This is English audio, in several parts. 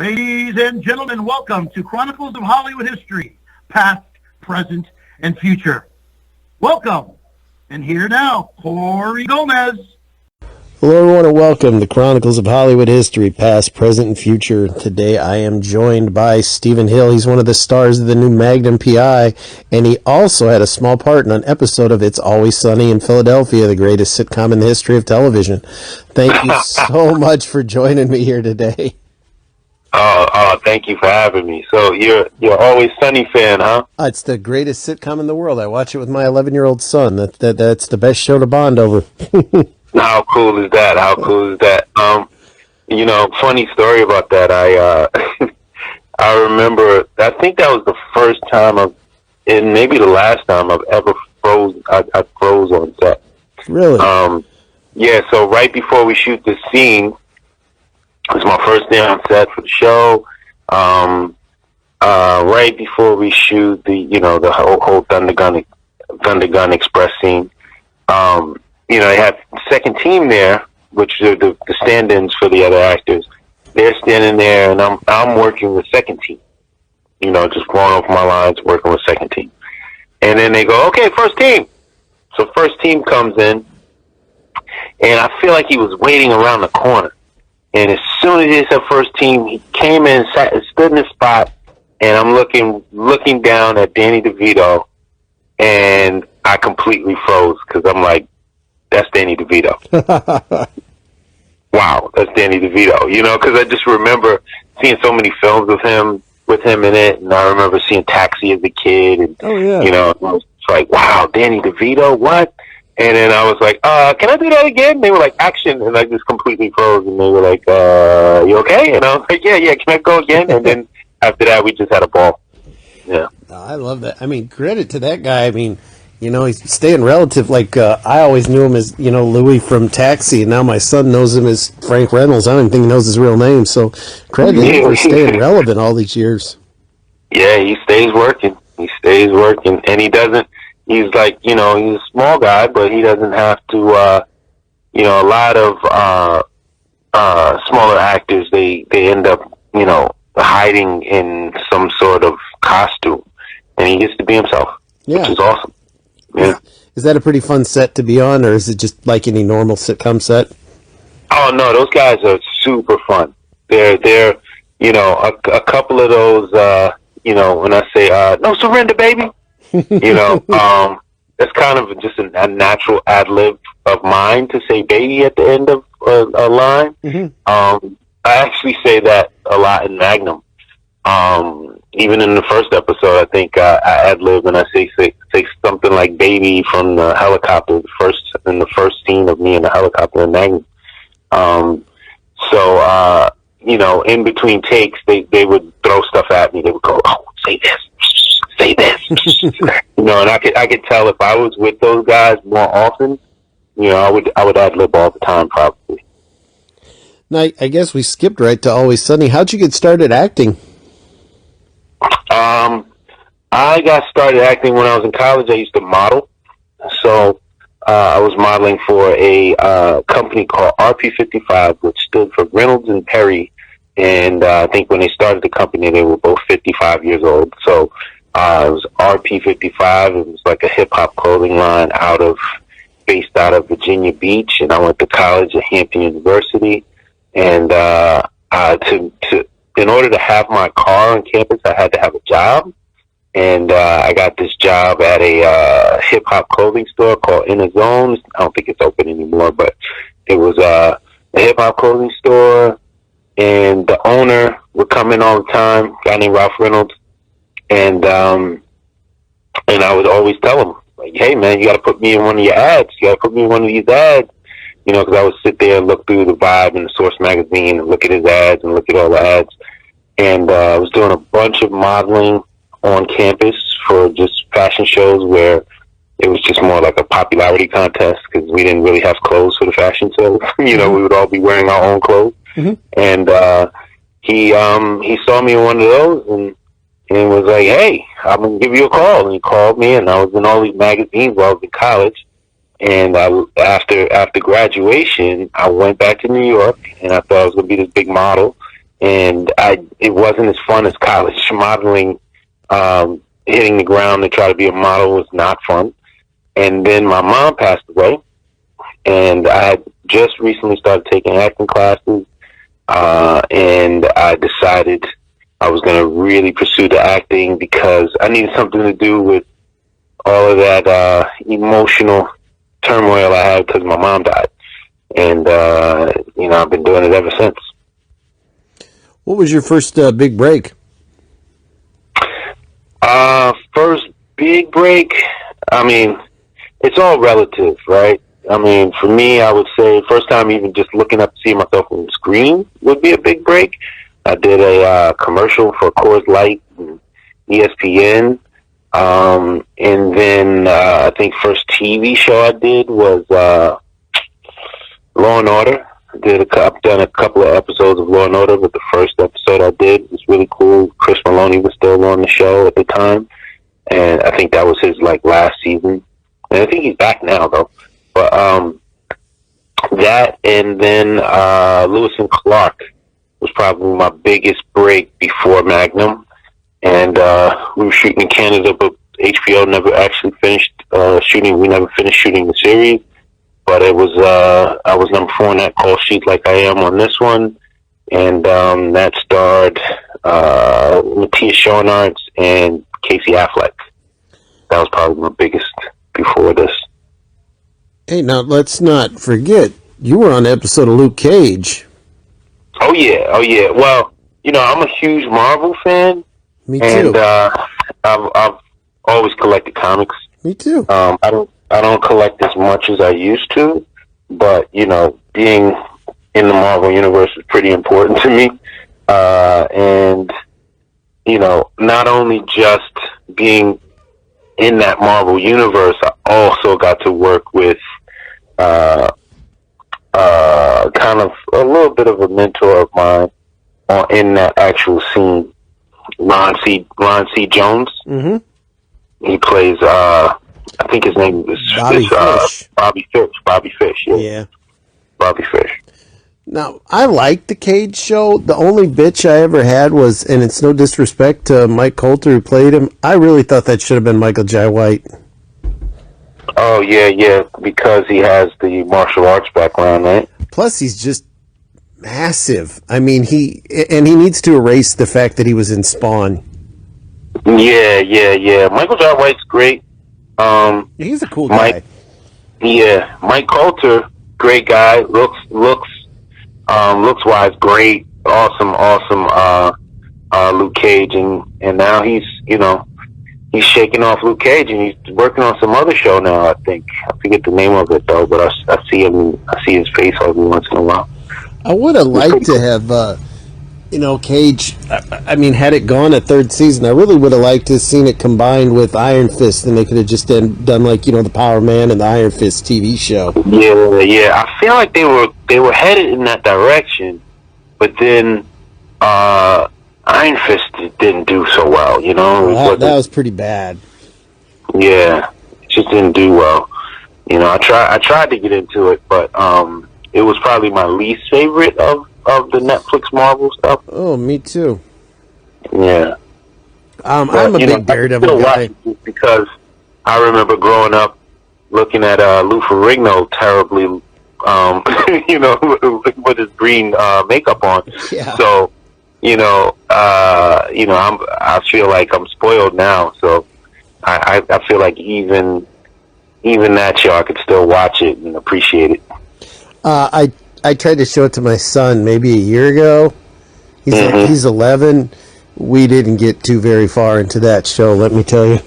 Ladies and gentlemen, welcome to Chronicles of Hollywood History, past, present, and future. Welcome. And here now, Corey Gomez. Hello everyone and welcome to Chronicles of Hollywood History, past, present, and future. Today I am joined by Stephen Hill. He's one of the stars of the new Magnum PI, and he also had a small part in an episode of It's Always Sunny in Philadelphia, the greatest sitcom in the history of television. Thank you so much for joining me here today. Thank you for having me. So you're Always Sunny fan, huh? It's the greatest sitcom in the world. I watch it with my 11-year-old son. That's the best show to bond over. How cool is that? Funny story about that. I remember, I think that was the first time and maybe the last time I've ever froze. I froze on set. Really? Yeah, so right before we shoot this scene, it was my first day on set for the show. Right before we shoot the whole Thunder Gun Express scene, they have the second team there, which are the stand-ins for the other actors. They're standing there, and I'm working with second team. Just going off my lines, working with second team. And then they go, okay, first team. So first team comes in, and I feel like he was waiting around the corner. And as soon as he said first team, he came in, stood in his spot, and I'm looking down at Danny DeVito, and I completely froze because I'm like, that's Danny DeVito. Wow, that's Danny DeVito. Because I just remember seeing so many films with him in it, and I remember seeing Taxi as a kid, and it's like, wow, Danny DeVito, what? And then I was like, can I do that again? They were like, action, and I just completely froze, and they were like, you okay? And I was like, yeah, can I go again? And then after that, we just had a ball. Yeah. I love that. I mean, credit to that guy. I mean, he's staying relative. Like, I always knew him as, Louis from Taxi, and now my son knows him as Frank Reynolds. I don't even think he knows his real name. So credit to him for staying relevant all these years. Yeah, he stays working. And he doesn't, he's like, he's a small guy, but he doesn't have to, a lot of smaller actors, they end up, hiding in some sort of costume. And he gets to be himself, which is awesome. Yeah. Is that a pretty fun set to be on, or is it just like any normal sitcom set? Oh, no, those guys are super fun. They're a couple of those, when I say, no surrender, baby. That's kind of just a natural ad-lib of mine to say baby at the end of a line. Mm-hmm. I actually say that a lot in Magnum. Even in the first episode, I think I ad-lib and I say something like baby from the helicopter, in the first scene of me in the helicopter in Magnum. In between takes, they would throw stuff at me. They would go, oh, say this. And I could tell if I was with those guys more often, I would ad-lib all the time probably. Now, I guess we skipped right to Always Sunny. How'd you get started acting? I got started acting when I was in college. I used to model. So I was modeling for a company called RP55, which stood for Reynolds and Perry. And I think when they started the company, they were both 55 years old. So it was RP55. It was like a hip-hop clothing line based out of Virginia Beach. And I went to college at Hampton University. And in order to have my car on campus, I had to have a job. And I got this job at a hip-hop clothing store called Inner Zones. I don't think it's open anymore, but it was a hip-hop clothing store. And the owner would come in all the time, a guy named Ralph Reynolds. And I would always tell him, like, hey, man, you got to put me in one of your ads. You got to put me in one of these ads. Because I would sit there and look through the Vibe and the Source magazine and look at his ads and look at all the ads. And I was doing a bunch of modeling on campus for just fashion shows where it was just more like a popularity contest because we didn't really have clothes for the fashion shows. We would all be wearing our own clothes. Mm-hmm. And he saw me in one of those and was like, hey, I'm going to give you a call. And he called me, and I was in all these magazines while I was in college. And after graduation, I went back to New York, and I thought I was going to be this big model. and it wasn't as fun as college. Modeling, hitting the ground to try to be a model was not fun. And then my mom passed away, and I had just recently started taking acting classes, and I decided I was going to really pursue the acting because I needed something to do with all of that emotional turmoil I had because my mom died. And, I've been doing it ever since. What was your first big break? First big break, I mean, it's all relative, right? I mean, for me, I would say first time even just looking up, seeing myself on the screen would be a big break. I did a commercial for Coors Light and ESPN. And then I think first TV show I did was Law and Order. I've done a couple of episodes of Law and Order, but the first episode I did was really cool. Chris Maloney was still on the show at the time, and I think that was his last season. And I think he's back now though. But that, and then Lewis and Clark was probably my biggest break before Magnum. And we were shooting in Canada, but HBO never actually finished shooting. We never finished shooting the series. But it was I was number 4 on that call sheet, like I am on this one, and that starred Matthias Schoenaerts and Casey Affleck. That was probably my biggest before this. Hey, now let's not forget you were on the episode of Luke Cage. Oh yeah. Well, I'm a huge Marvel fan. Me too. And I've always collected comics. Me too. I don't collect as much as I used to, but being in the Marvel universe is pretty important to me. And not only just being in that Marvel universe, I also got to work with kind of a little bit of a mentor of mine in that actual scene, Ron C. Jones. Mm-hmm. He plays, I think his name is Bobby Fish. Bobby Fish, yeah. Bobby Fish. Now, I liked the Cage show. The only bitch I ever had was, and it's no disrespect to Mike Coulter who played him, I really thought that should have been Michael Jai White. Oh, yeah, because he has the martial arts background, right? Plus, he's just massive. I mean, he needs to erase the fact that he was in Spawn. Yeah. Michael Jai White's great. He's a cool guy. Mike Coulter, great guy. Looks wise, great, awesome. Luke Cage, and now he's shaking off Luke Cage, and he's working on some other show now. I think I forget the name of it though, but I see his face every once in a while. I would have liked to have, Cage. I mean, had it gone a third season, I really would have liked to have seen it combined with Iron Fist, and they could have just done the Power Man and the Iron Fist TV show. Yeah. I feel like they were headed in that direction, but then Iron Fist didn't do so well. That was pretty bad. Yeah, it just didn't do well. I tried to get into it, but it was probably my least favorite of the Netflix Marvel stuff. Oh, me too. Yeah. I'm a big Daredevil guy. Because I remember growing up looking at Lou Ferrigno terribly, with his green makeup on. Yeah. So, I feel like I'm spoiled now. So I feel like even that show, I could still watch it and appreciate it. I tried to show it to my son maybe a year ago. He's 11. We didn't get too very far into that show, let me tell you.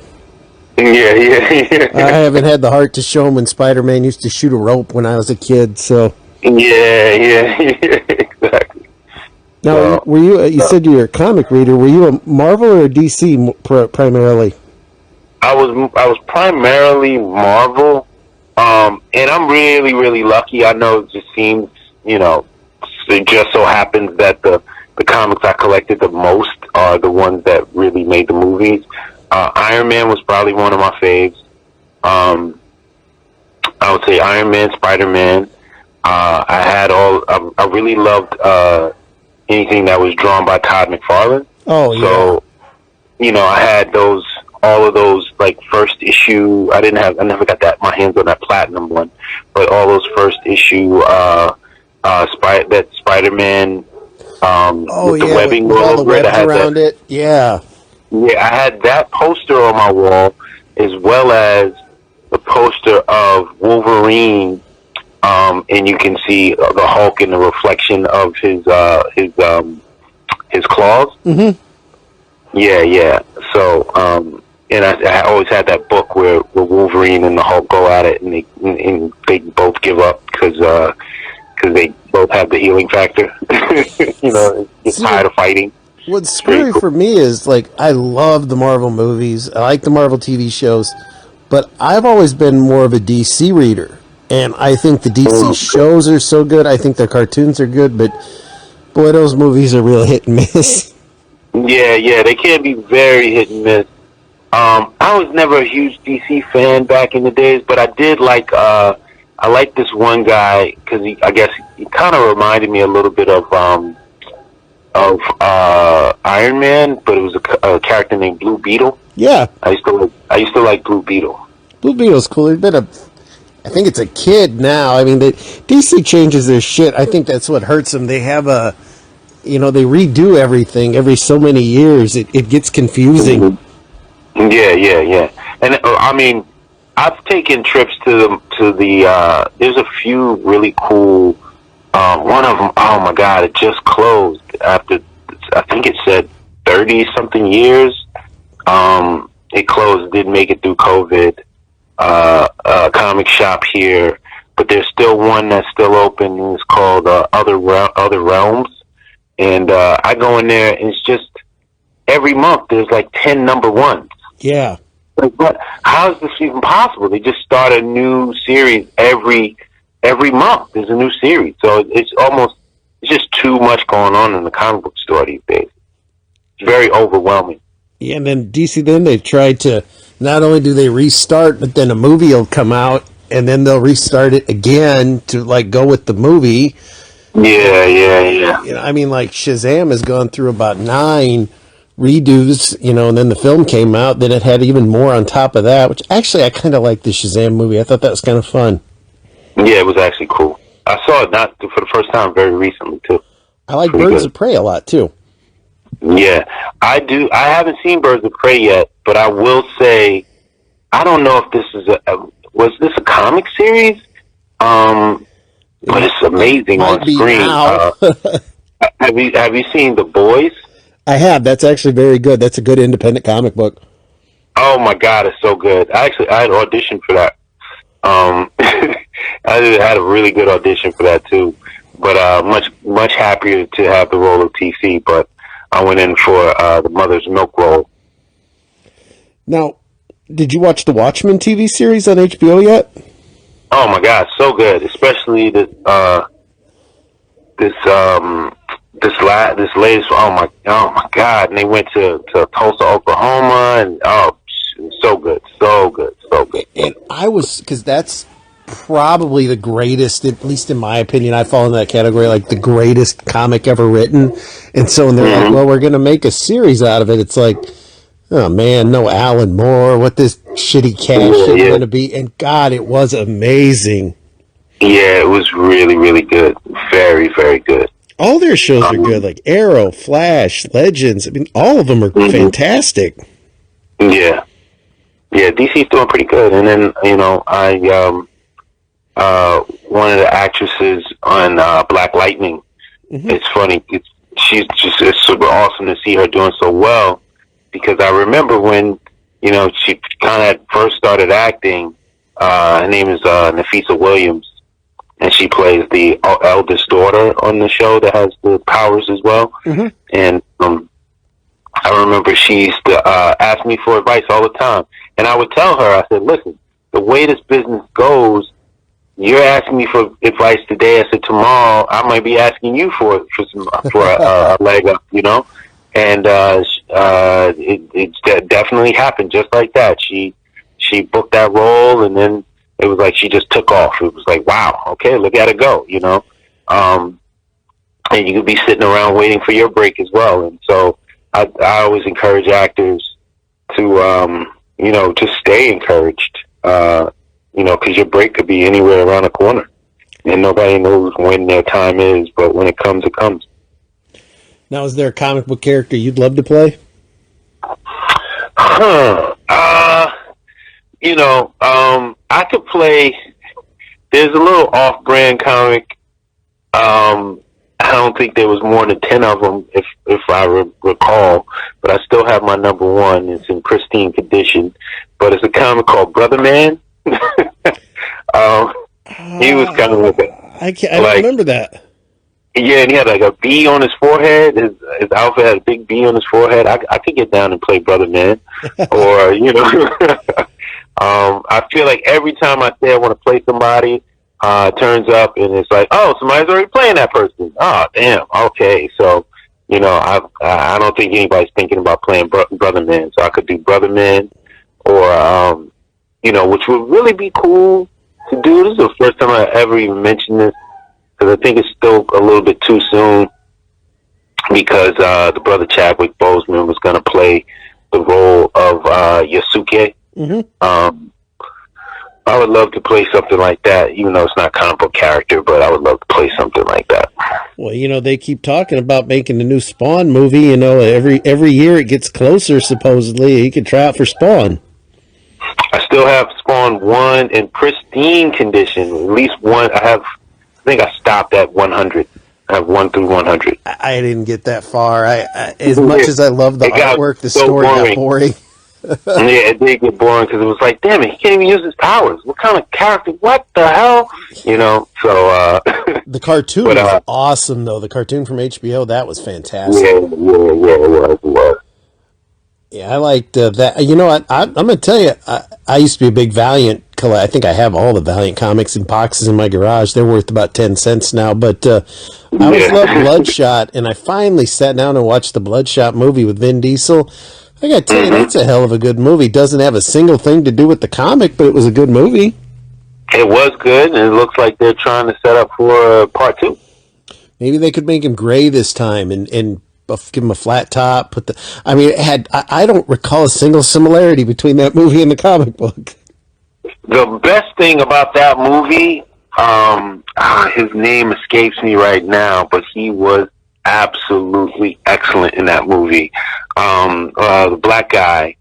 Yeah. I haven't had the heart to show him when Spider-Man used to shoot a rope when I was a kid, so. Yeah, exactly. Now, were you said you were a comic reader. Were you a Marvel or a DC primarily? I was primarily Marvel. And I'm really, really lucky. I know it just seems, it just so happens that the comics I collected the most are the ones that really made the movies. Iron Man was probably one of my faves. I would say Iron Man, Spider-Man. I really loved anything that was drawn by Todd McFarlane. Oh, So, I had all of those, like, first issue. I never got my hands on that platinum one, but all those first issue, that Spider-Man, with the webbing with all all the over it. webs around it. Yeah. Yeah, I had that poster on my wall, as well as the poster of Wolverine, and you can see the Hulk in the reflection of his claws. Mm-hmm. Yeah. So, and I always had that book where Wolverine and the Hulk go at it, and they both give up because they both have the healing factor. It's tired of fighting. What's scary for me is, like, I love the Marvel movies. I like the Marvel TV shows, but I've always been more of a DC reader. And I think the DC shows are so good. I think their cartoons are good, but boy, those movies are real hit and miss. Yeah, they can be very hit and miss. I was never a huge DC fan back in the days, but I did like, I liked this one guy, because I guess he kind of reminded me a little bit of Iron Man, but it was a character named Blue Beetle. Yeah. I used to like Blue Beetle. Blue Beetle's cool. I think it's a kid now. I mean, DC changes their shit. I think that's what hurts them. They have they redo everything every so many years. It gets confusing. Mm-hmm. Yeah. And I mean, I've taken trips to the there's a few really cool, one of them, oh my God, it just closed after, I think it said 30 something years. It closed, didn't make it through COVID. A comic shop here, but there's still one that's still open. It's called Other Realms, and I go in there, and it's just every month there's like 10 number ones. Yeah. Like, what? How is this even possible? They just start a new series every month. There's a new series, so it's just too much going on in the comic book store these days. It's very overwhelming. Yeah, and then DC, then they've tried to, not only do they restart, but then a movie will come out, and then they'll restart it again to, like, go with the movie. Yeah. I mean, like, Shazam has gone through about 9 redos, and then the film came out, then it had even more on top of that, which actually I kind of like the Shazam movie. I thought that was kind of fun. Yeah, it was actually cool. I saw it not for the first time very recently, too. I like Birds of Prey a lot, too. Yeah, I do. I haven't seen Birds of Prey yet, but I will say, I don't know if this is was this a comic series? But it's amazing on screen. Have you seen The Boys? I have. That's actually very good. That's a good independent comic book. Oh my God, it's so good. I had auditioned for that. I had a really good audition for that too, but much happier to have the role of TC. But I went in for the Mother's Milk role. Now, did you watch the Watchmen TV series on HBO yet? Oh my God, so good! Especially this latest. Oh my God! And they went to Tulsa, Oklahoma, and so good. And I was, because that's probably the greatest, at least in my opinion, I fall in that category, like the greatest comic ever written. And so when they're like, well, we're going to make a series out of it, it's like, oh man, no Alan Moore, what this shitty cash is going to be. And God, it was amazing. Yeah, it was really, really good. Very, very good. All their shows are good, like Arrow, Flash, Legends. I mean, all of them are fantastic. Yeah. Yeah, DC's doing pretty good. And then, one of the actresses on Black Lightning, it's funny. It's super awesome to see her doing so well, because I remember when, she kind of first started acting, her name is Nafisa Williams, and she plays the eldest daughter on the show that has the powers as well. And I remember she used to ask me for advice all the time. And I would tell her, I said, listen, the way this business goes, you're asking me for advice today. I said, tomorrow I might be asking you for a leg up, And it definitely happened just like that. She booked that role, and then it was like she just took off. It was like, wow, okay, look at it go, and you could be sitting around waiting for your break as well. And so I always encourage actors to, to stay encouraged, because your break could be anywhere around the corner, and nobody knows when their time is, but when it comes, it comes. Now, is there a comic book character you'd love to play? I could play. There's a little off-brand comic. I don't think there was more than 10 of them, if I recall. But I still have my number one. It's in pristine condition. But it's a comic called Brother Man. He was kind of like I don't remember that. Yeah, and he had like a B on his forehead. His outfit had a big B on his forehead. I could get down and play Brother Man, or I feel like every time I say I want to play somebody, it turns up and it's like, oh, somebody's already playing that person. Oh, damn. Okay, so I don't think anybody's thinking about playing Brother Man, so I could do Brother Man, or which would really be cool to do. This is the first time I ever even mentioned this, because I think it's still a little bit too soon, because the brother Chadwick Boseman was going to play the role of Yasuke. Mm-hmm. I would love to play something like that, even though it's not a comic book character, but I would love to play something like that. Well, they keep talking about making a new Spawn movie. Every year it gets closer, supposedly. You could try out for Spawn. I still have Spawn 1 in pristine condition. At least one. I think I stopped at 100. I have 1 through 100. I didn't get that far. As much as I love the artwork, the story got boring. Yeah, it did get boring because it was like, damn it, he can't even use his powers. What kind of character? What the hell? So the cartoon was awesome, though. The cartoon from HBO, that was fantastic. Yeah, it was. Yeah, I liked that. You know what? I'm going to tell you, I used to be a big Valiant collector. I think I have all the Valiant comics in boxes in my garage. They're worth about 10 cents now. But I always loved Bloodshot, and I finally sat down and watched the Bloodshot movie with Vin Diesel. I got to tell you, that's a hell of a good movie. Doesn't have a single thing to do with the comic, but it was a good movie. It was good, and it looks like they're trying to set up for part 2. Maybe they could make him gray this time and give him a flat top. I don't recall a single similarity between that movie and the comic book. The best thing about that movie, his name escapes me right now, but he was absolutely excellent in that movie. The black guy.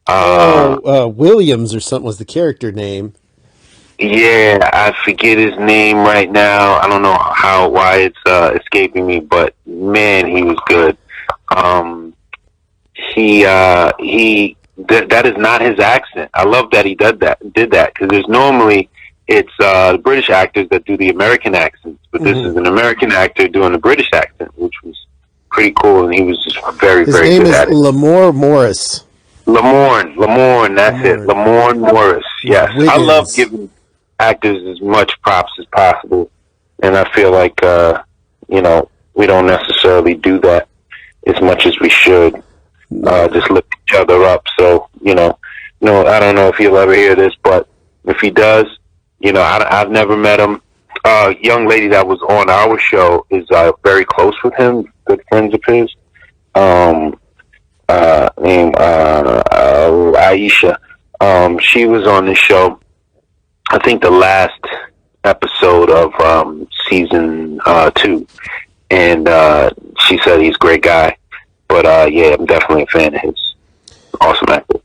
Williams or something was the character name. Yeah, I forget his name right now. I don't know why it's escaping me, but man, he was good. That is not his accent. I love that he did that, because there's normally it's the British actors that do the American accents, but this is an American actor doing a British accent, which was pretty cool, and he was just very, very good at it. His name is Lamorne Morris. Lamorne, that's it. Lamorne Morris, yes. Wiggins. I love giving actors as much props as possible, and I feel like, we don't necessarily do that as much as we should. Just lift each other up. So, I don't know if he'll ever hear this, but if he does, I've never met him. Young lady that was on our show is very close with him, good friends of his. Named Aisha. She was on the show, I think the last episode of season 2, and she said he's a great guy. But I'm definitely a fan of his. Awesome actor.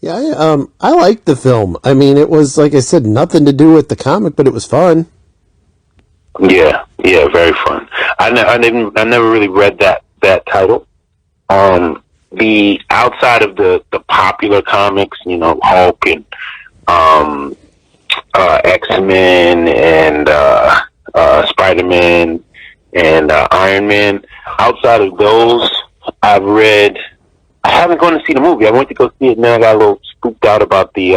Yeah, I liked the film. I mean, it was, like I said, nothing to do with the comic, but it was fun. Yeah, very fun. I never really read that title. The outside of the popular comics, Hulk and X-Men and Spider-Man and Iron Man. Outside of those, I haven't gone to see the movie. I went to go see it, and then I got a little spooked out about the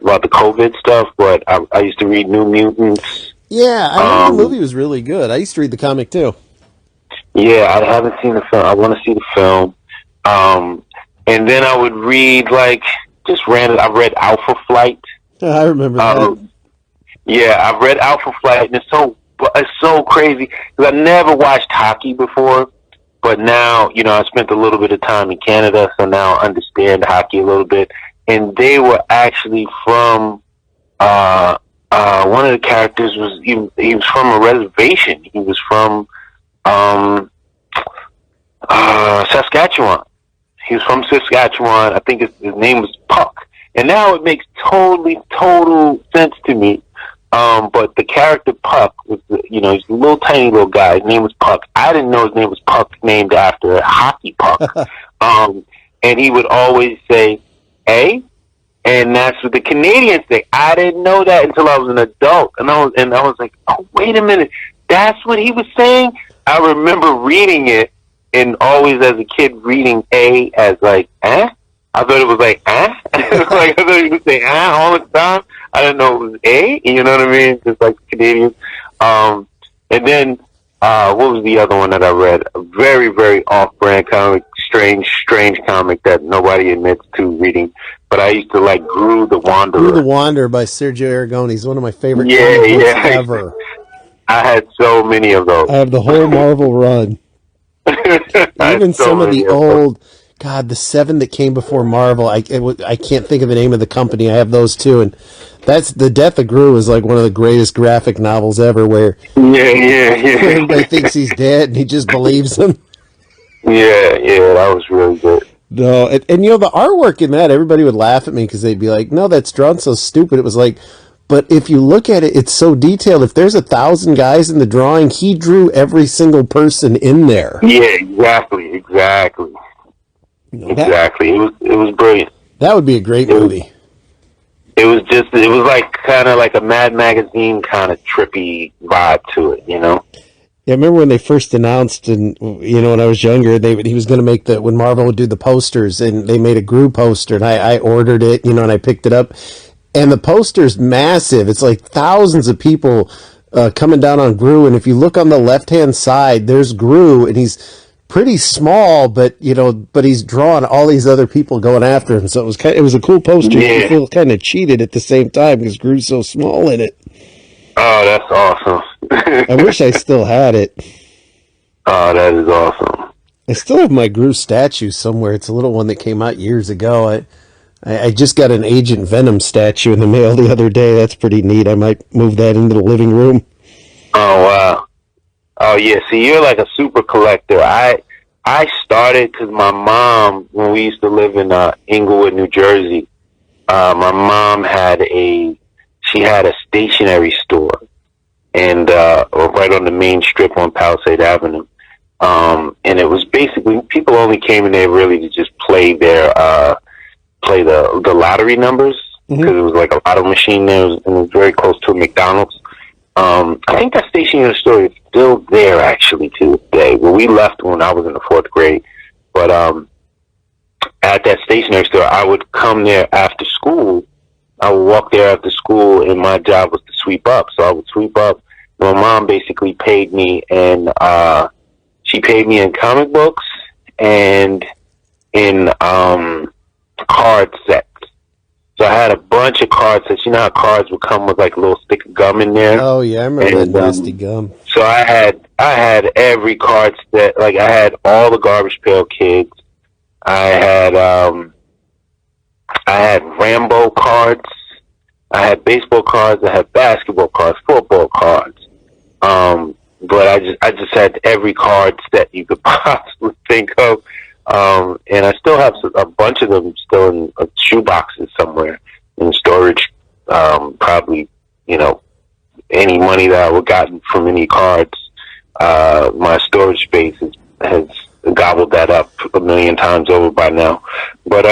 COVID stuff. But I used to read New Mutants. Yeah, I heard the movie was really good. I used to read the comic too. Yeah, I haven't seen the film. I want to see the film. And then I would read just random. I read Alpha Flight. I remember that. Yeah, I've read Alpha Flight, and it's so it's so crazy because I never watched hockey before, but now I spent a little bit of time in Canada, so now I understand hockey a little bit. And they were actually from one of the characters was he was from a reservation. He was from Saskatchewan. He was from Saskatchewan. I think his name was Puck. And now it makes total sense to me. But the character Puck was, he's a little tiny little guy. His name was Puck. I didn't know his name was Puck, named after a hockey puck. And he would always say, "Hey," and that's what the Canadians say. I didn't know that until I was an adult, and I was like, "Oh, wait a minute, that's what he was saying." I remember reading it, and always as a kid reading "A" as like "eh." I thought it was like "eh," like I thought he would say "eh" all the time. I didn't know it was "A." You know what I mean? Just like Canadians. And then what was the other one that I read? A very, very off-brand comic, strange comic that nobody admits to reading. But I used to like Gru the Wanderer. Gru the Wanderer by Sergio Aragoni is one of my favorite comic books ever. I had so many of those. I have the whole Marvel run. Even some of the old, God, the 7 that came before Marvel. I can't think of the name of the company. I have those too, and that's The Death of Gru is like one of the greatest graphic novels ever. Where everybody thinks he's dead and he just believes him. Yeah, that was really good. No, and the artwork in that, everybody would laugh at me because they'd be like, "No, that's drawn so stupid." It was like, but if you look at it, it's so detailed. If there's 1,000 guys in the drawing, he drew every single person in there. Yeah, exactly. Exactly. It was brilliant. That would be a great movie. It was like kind of like a Mad Magazine kind of trippy vibe to it, Yeah, I remember when they first announced, and when I was younger, he was going to make when Marvel would do the posters, and they made a Gru poster, and I ordered it, and I picked it up, and the poster's massive. It's like thousands of people coming down on Gru, and if you look on the left-hand side, there's Gru, and he's pretty small, but he's drawn all these other people going after him. So it was a cool poster. Yeah. You feel kind of cheated at the same time because Gru's so small in it. Oh, that's awesome. I wish I still had it. Oh, that is awesome. I still have my Gru statue somewhere. It's a little one that came out years ago. I just got an Agent Venom statue in the mail the other day. That's pretty neat. I might move that into the living room. Oh, wow. Oh, yeah. See, you're like a super collector. I started because my mom, when we used to live in Inglewood, New Jersey, my mom had a stationery store, and right on the main strip on Palisade Avenue. And it was basically, people only came in there really to just play the lottery numbers, because it was like a lotto machine there, and it was very close to a McDonald's. I think that stationery store is still there actually to this day. Well, we left when I was in the 4th grade, but at that stationery store, I would come there after school. I would walk there after school, and my job was to sweep up. So I would sweep up. My mom basically paid me, and she paid me in comic books and in card sets. So I had a bunch of card sets. You know how cards would come with like a little stick of gum in there? Oh yeah, I remember that nasty gum. So I had every card set. Like I had all the Garbage Pail Kids. I had Rambo cards. I had baseball cards. I had basketball cards, football cards. But I just had every card set you could possibly think of. And I still have a bunch of them still in shoe boxes somewhere in storage. Probably, any money that I would gotten from any cards, my storage space has gobbled that up a million times over by now. But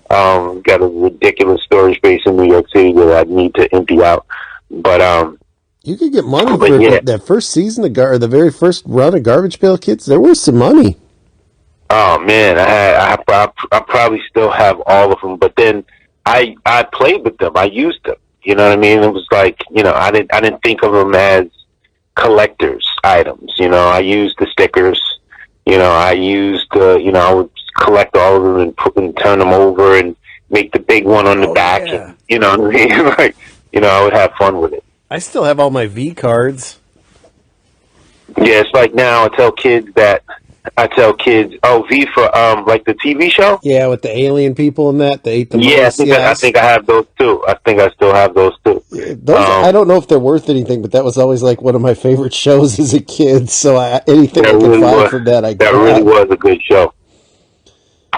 got a ridiculous storage space in New York City that I need to empty out. But you could get money for that first season of the very first run of Garbage Pail Kids. There was some money. Oh man, I probably still have all of them, but then I played with them. I used them. You know what I mean? It was like, I didn't think of them as collectors items. I used the stickers. I used I would collect all of them and turn them over and make the big one on the back. Yeah. And, you know what I mean? Like, I would have fun with it. I still have all my V cards. Yeah, it's like now I tell kids, oh, V for like the TV show. Yeah, with the alien people and that, they ate the Yeah, mice. I think I have those too. I think I still have those too. Those, I don't know if they're worth anything, but that was always like one of my favorite shows as a kid. So anything That I could really find was from that, I that really grabbed. was a good show.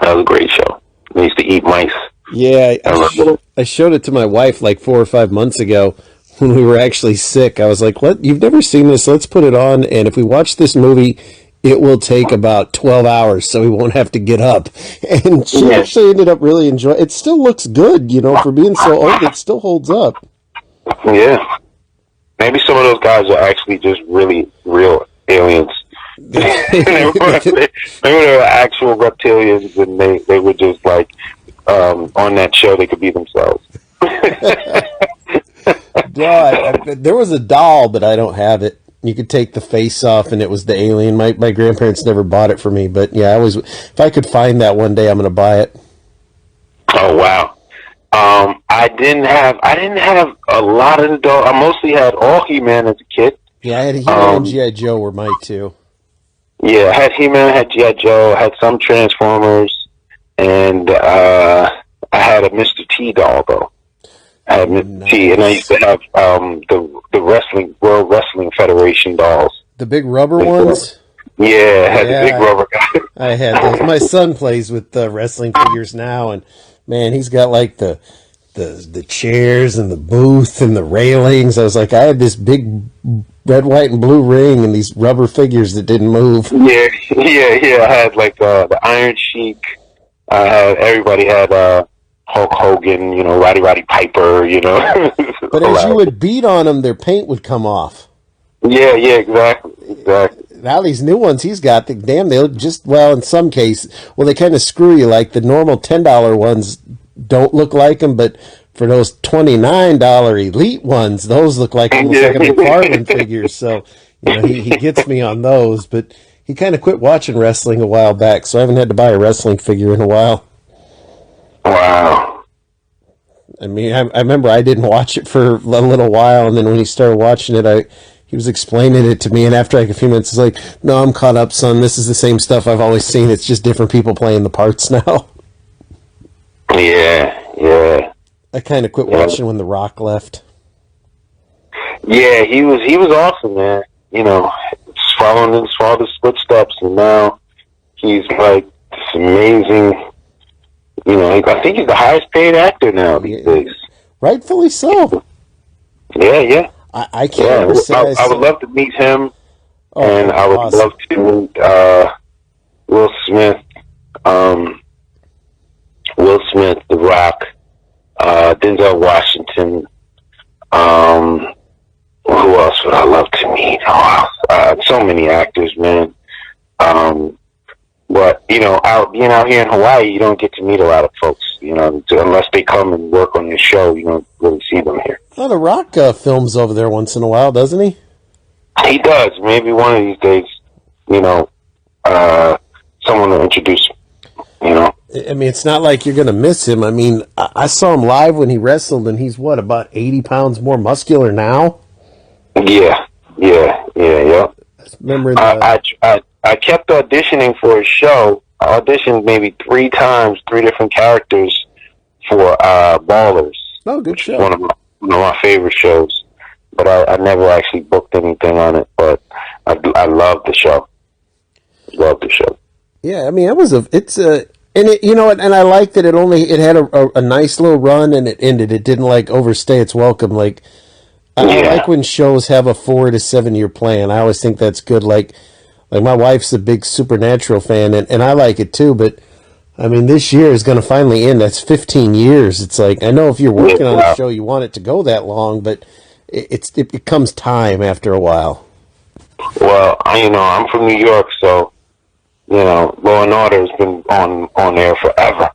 That was a great show. They used to eat mice. Yeah, I remember that. I showed it to my wife like 4 or 5 months ago when we were actually sick. I was like, "What? You've never seen this? Let's put it on, and if we watch this movie, it will take about 12 hours, so we won't have to get up." And she Yeah, actually ended up really enjoying. It still looks good, for being so old. It still holds up. yeah. Maybe some of those guys are actually just really real aliens. Maybe they were actual reptilians, and they were just like on that show. They could be themselves. No, there was a doll, but I don't have it. You could take the face off, and it was the alien. My grandparents never bought it for me, but yeah, if I could find that one day, I'm gonna buy it. Oh wow. I didn't have a lot of the doll. I mostly had all He-Man as a kid. Yeah, I had He-Man and Um, GI Joe were my two. yeah, I had He-Man, I had G.I. Joe, I had some Transformers, and I had a Mr. T doll though. I had Mr. T, and I used Nice. to have the wrestling World Wrestling Federation dolls. The big rubber ones. Yeah, I had the big Yeah, rubber guy. I had those. My son plays with wrestling figures now, and man, he's got like the chairs and the booth and the railings. I was like, I had this big red, white, and blue ring and these rubber figures that didn't move. Yeah, yeah. I had like the Iron Sheik. I had everybody had Hulk Hogan, Roddy Piper, But all as you that. would beat on them, their paint would come off. Yeah, exactly. Now these new ones he's got, damn, they look just, well, in some cases, well, they kind of screw you. Like the normal $10 ones don't look like them, but for those $29 elite ones, those look like almost like a McFarlane figures. So, he gets me on those, but he kind of quit watching wrestling a while back, so I haven't had to buy a wrestling figure in a while. Wow. I mean, I remember I didn't watch it for a little while, and then when he started watching it, he was explaining it to me, and after like a few minutes, he's like, "No, I'm caught up, son. This is the same stuff I've always seen. It's just different people playing the parts now." Yeah. I kind of quit watching when The Rock left. Yeah, he was awesome, man. Just following his father's footsteps, and now he's like this amazing. I think he's the highest paid actor now these Yeah, days. rightfully so. Yeah. I can't Yeah, ever say I I would saw. love to meet him, Oh, and that'd be I would awesome. love to meet Will Smith, um, The Rock, Denzel Washington. Um, who else would I love to meet? Oh, so many actors, man. Um, but being out here in Hawaii, you don't get to meet a lot of folks. Unless they come and work on your show, you don't really see them here. Oh, The Rock films over there once in a while, doesn't he? He does. Maybe one of these days, someone will introduce him. I mean, it's not like you're going to miss him. I mean, I saw him live when he wrestled, and he's, what, about 80 pounds more muscular now? Yeah. Remember I kept auditioning for a show. I auditioned maybe 3 times, 3 different characters for Ballers, oh, good which is show. one of my favorite shows. But I never actually booked anything on it. But I love the show. Love the show. Yeah, I mean, and it, and I liked that it had a nice little run and it ended. It didn't like overstay its welcome. Like, I Yeah. like when shows have a 4 to 7 year plan. I always think that's good. Like my wife's a big Supernatural fan, and I like it too. But I mean, this year is going to finally end. That's 15 years. It's like, I know if you're working on a Yeah. show, you want it to go that long, but it becomes time after a while. Well, I'm from New York, so Law and Order has been on there forever.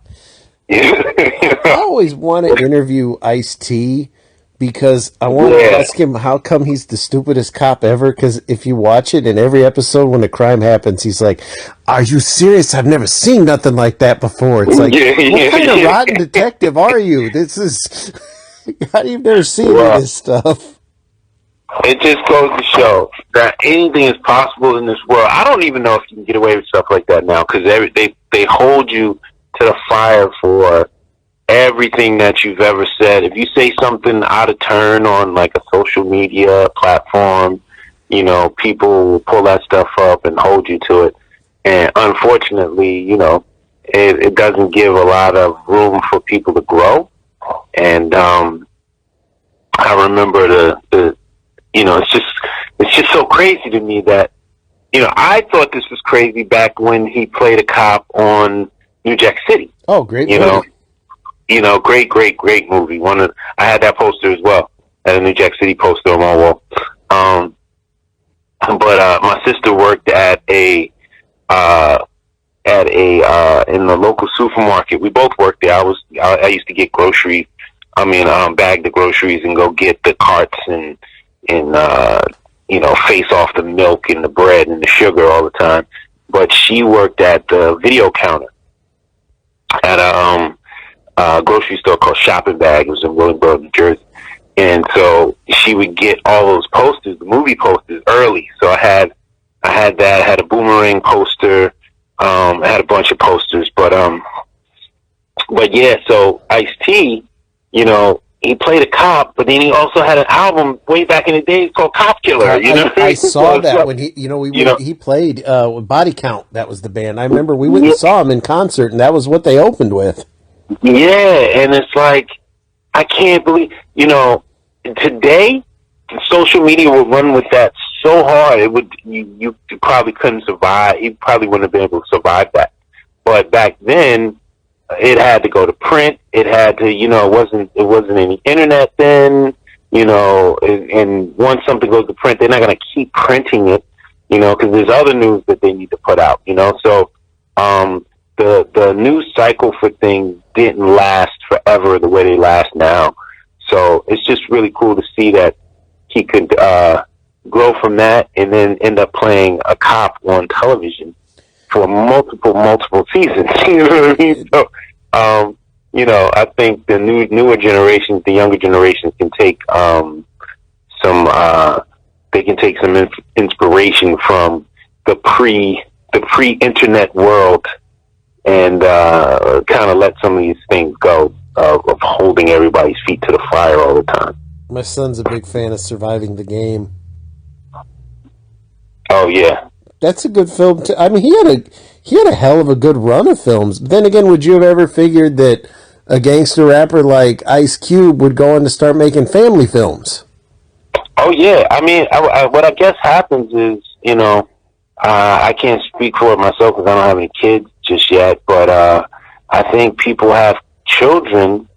I always want to interview Ice-T because I want to Yeah. ask him how come he's the stupidest cop ever. Because if you watch it, in every episode when a crime happens, he's like, "Are you serious? I've never seen nothing like that before." It's like, what kind of rotten detective are you? This is how do you never seen any of Well, this stuff? It just goes to show that anything is possible in this world. I don't even know if you can get away with stuff like that now because they hold you to the fire for everything that you've ever said. If you say something out of turn on like a social media platform, you know, people will pull that stuff up and hold you to it. And unfortunately, you know, it doesn't give a lot of room for people to grow. And I remember the you know, it's just so crazy to me that, you know, I thought this was crazy back when he played a cop on New Jack City. Oh, great movie. You know, great movie. I had that poster as well. I had a New Jack City poster on my wall. But my sister worked at a in the local supermarket. We both worked there. I used to get groceries. Bag the groceries and go get the carts and you know, face off the milk and the bread and the sugar all the time. But she worked at the video counter at a grocery store called Shopping Bag. It was in Williamsburg, New Jersey. And so she would get all those posters, the movie posters, early. So I had that. I had a Boomerang poster. I had a bunch of posters. But yeah. So Ice-T, you know, he played a cop, but then he also had an album way back in the days called Cop Killer. You know, I saw that when he, you know, he played Body Count. That was the band. I remember we went and saw him in concert, and that was what they opened with. Yeah, and it's like I can't believe, you know, today social media would run with that so hard. It would you probably couldn't survive. You probably wouldn't have been able to survive that. But back then, it had to go to print. It had to, you know, it wasn't any internet then, you know, and once something goes to print, they're not going to keep printing it, you know, because there's other news that they need to put out, you know. So the news cycle for things didn't last forever the way they last now. So it's just really cool to see that he could grow from that and then end up playing a cop on television for multiple seasons. You know what I mean? So, you know, I think the newer generations, the younger generations, can take some inspiration from the pre-internet world and kind of let some of these things go of holding everybody's feet to the fire all the time. My son's a big fan of Surviving the Game. Oh yeah. That's a good film. I mean, he had a hell of a good run of films. But then again, would you have ever figured that a gangster rapper like Ice Cube would go on to start making family films? Oh yeah. I mean, what I guess happens is, you know, I can't speak for it myself because I don't have any kids just yet. But I think people have children,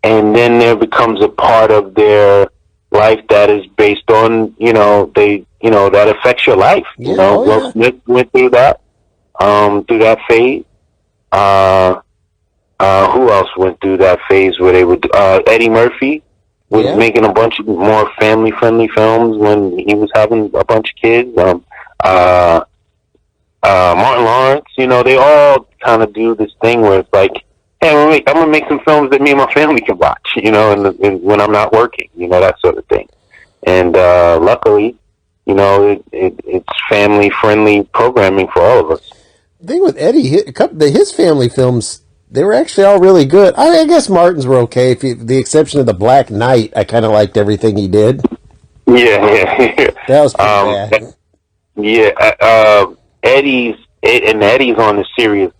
and then there becomes a part of their life that is based on, you know, that affects your life. Yeah, you know, Will Smith went through that phase. Who else went through that phase where they would, Eddie Murphy was making a bunch of more family-friendly films when he was having a bunch of kids. Martin Lawrence, you know, they all kind of do this thing where it's like, hey, I'm gonna make some films that me and my family can watch, you know, and when I'm not working, you know, that sort of thing. And luckily, you know, it's family-friendly programming for all of us. The thing with Eddie, his family films, they were actually all really good. I guess Martin's were okay, the exception of The Black Knight. I kind of liked everything he did. Yeah. That was pretty bad. Yeah, Eddie's on the serious.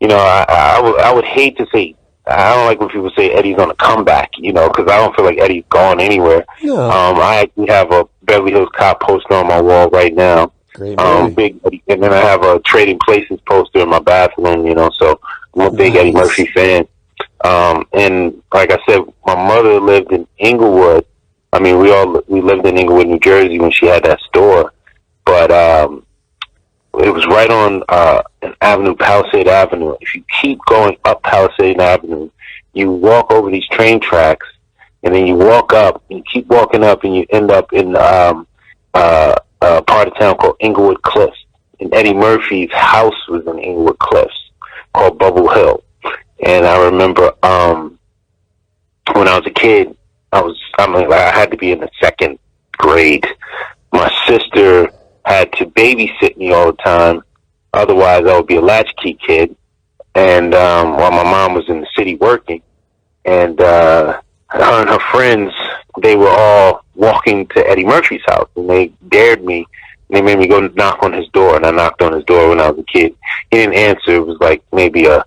You know, I would hate to say, I don't like when people say Eddie's on a comeback, you know, because I don't feel like Eddie's gone anywhere. No. I actually have a Beverly Hills Cop poster on my wall right now. Great movie. Big Eddie, and then I have a Trading Places poster in my bathroom, you know, so I'm a big Eddie Murphy fan. And like I said, my mother lived in Inglewood. I mean, we lived in Inglewood, New Jersey when she had that store, but it was right on an avenue, Palisade Avenue. If you keep going up Palisade Avenue, you walk over these train tracks, and then you walk up, and you keep walking up, and you end up in a part of town called Inglewood Cliffs. And Eddie Murphy's house was in Inglewood Cliffs, called Bubble Hill. And I remember when I was a kid, I had to be in the second grade. My sister had to babysit me all the time. Otherwise, I would be a latchkey kid. And while my mom was in the city working, and her and her friends, they were all walking to Eddie Murphy's house, and they dared me. They made me go knock on his door, and I knocked on his door when I was a kid. He didn't answer. It was like maybe a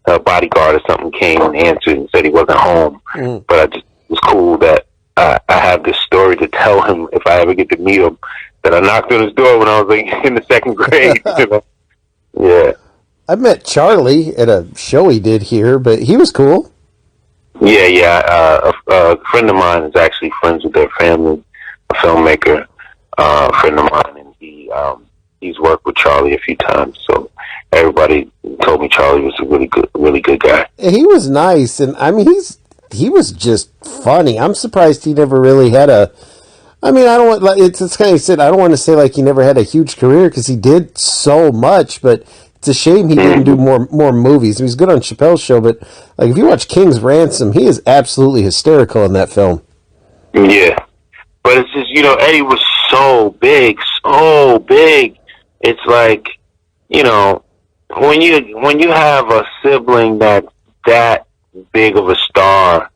bodyguard or something came and answered and said he wasn't home. But it was cool that I have this story to tell him if I ever get to meet him, that I knocked on his door when I was like in the second grade. You know? Yeah. I met Charlie at a show he did here, but he was cool. Yeah. A friend of mine is actually friends with their family, a filmmaker, friend of mine, and he's worked with Charlie a few times. So everybody told me Charlie was a really good guy. He was nice, and I mean, he was just funny. I'm surprised he never really had a. I mean, I don't want. It's kind of said. I don't want to say like he never had a huge career because he did so much, but. It's a shame he didn't do more movies. He was good on Chappelle's Show, but like if you watch King's Ransom, he is absolutely hysterical in that film. Yeah, but it's just, you know, Eddie was so big. It's like, you know, when you have a sibling that's that big of a star,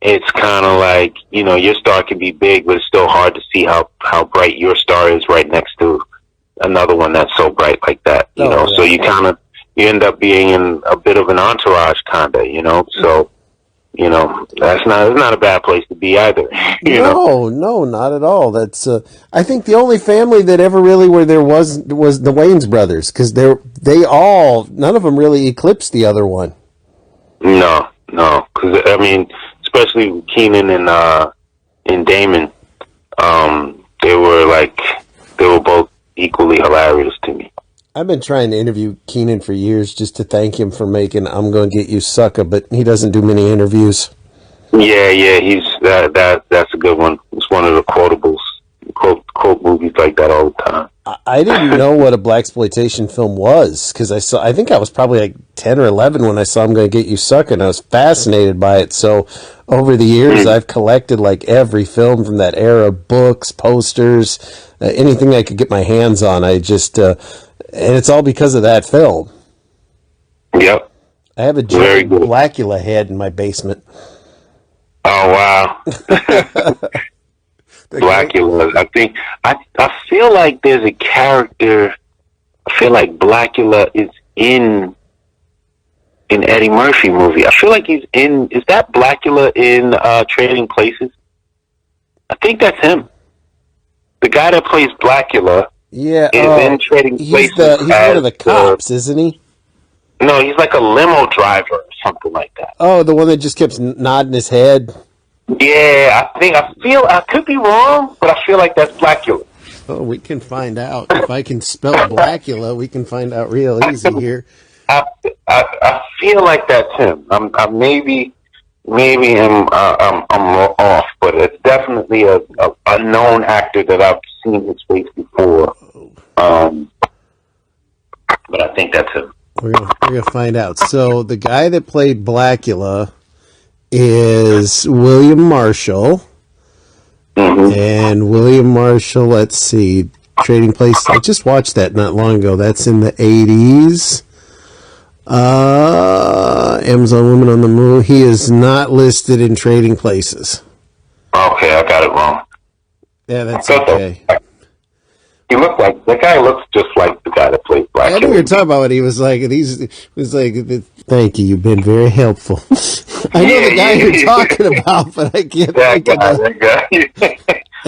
it's kind of like, you know, your star can be big, but it's still hard to see how bright your star is right next to another one that's so bright like that, you know. Yeah. So you end up being in a bit of an entourage, kinda, you know. So, you know, it's not a bad place to be either. No, not at all. That's I think the only family that ever really where there was the Wayans brothers, because none of them really eclipsed the other one. No, because I mean, especially Keenan and Damon, they were both equally hilarious to me. I've been trying to interview Keenan for years just to thank him for making "I'm Gonna Get You, Sucker," but he doesn't do many interviews. Yeah, he's that's a good one. It's one of the quotables, quote movies like that all the time. I didn't know what a blaxploitation film was because I think I was probably like 10 or 11 when I saw "I'm Gonna Get You, Sucker," and I was fascinated by it. So over the years, I've collected like every film from that era, books, posters, anything I could get my hands on. I just and it's all because of that film. Yep. I have a giant Blackula head in my basement. Oh, wow. Blackula. I feel like there's a character. I feel like Blackula is in Eddie Murphy movie. I feel like he's in. Is that Blackula in Trading Places? I think that's him. The guy that plays Blackula. Yeah, is in Trading Places. He's one of the cops, isn't he? No, he's like a limo driver or something like that. Oh, the one that just keeps nodding his head. Yeah, I could be wrong, but I feel like that's Blackula. Oh, we can find out. If I can spell Blackula, we can find out real easy here. I feel like that's him. Maybe I'm off, but it's definitely a known actor that I've seen his face before. But I think that's him. We're gonna find out. So the guy that played Blackula is William Marshall. And William Marshall, let's see, Trading Places. I just watched that not long ago. That's in the 80s. Amazon Woman on the Moon. He is not listed in Trading Places. Okay, I got it wrong. Yeah, that's okay. He looked like that guy. Looks just like the guy that played Black. I know you're talking about what he was like. Thank you. You've been very helpful. I know the guy you're talking about, but I can't think of that guy.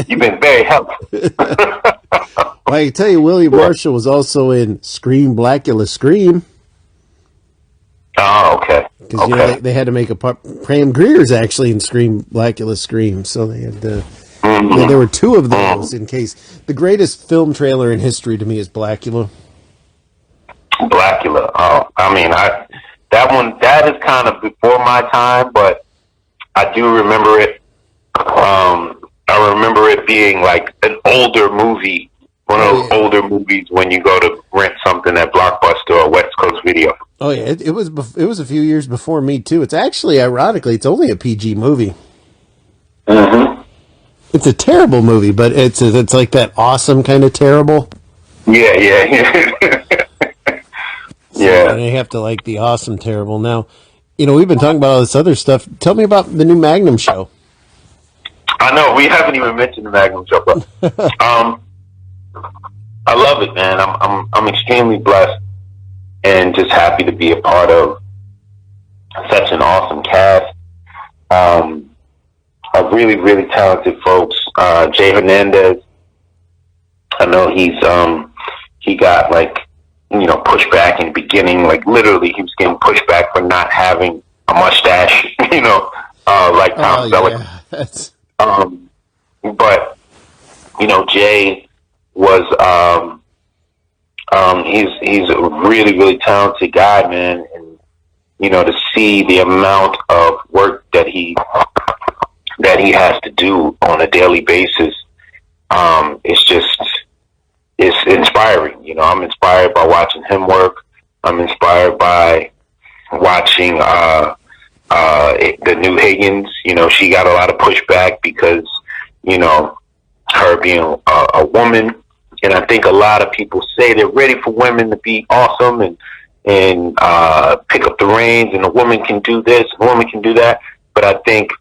You've been very helpful. Well, I can tell you, William Marshall was also in Scream, Blackula, Scream. Oh, okay. Because you know they had to make a part. Pam Grier's actually in Scream, Blackula, Scream, so they had to. There were two of those in case. The greatest film trailer in history to me is Blackula. Blackula. Oh, I mean, that is kind of before my time, but I do remember it. I remember it being like an older movie, one of those older movies when you go to rent something at Blockbuster or West Coast Video. Oh yeah, it was a few years before me too. It's actually, ironically, it's only a PG movie. Mm-hmm. it's a terrible movie, but it's like that awesome kind of terrible. Yeah. So, Yeah. and I have to like the awesome terrible. Now, we've been talking about all this other stuff. Tell me about the new Magnum show. I know we haven't even mentioned the Magnum show, but I love it, man. I'm extremely blessed and just happy to be a part of such an awesome cast. Of really, really talented folks. Jay Hernandez, I know he got pushback in the beginning. Like literally, he was getting pushback for not having a mustache. Like Tom Selleck. Yeah, that's But Jay was he's a really, really talented guy, man, and to see the amount of work that he has to do on a daily basis, it's inspiring. I'm inspired by watching him work. I'm inspired by watching the new Higgins. She got a lot of pushback because her being a woman, and I think a lot of people say they're ready for women to be awesome and pick up the reins, and a woman can do this, a woman can do that. But I think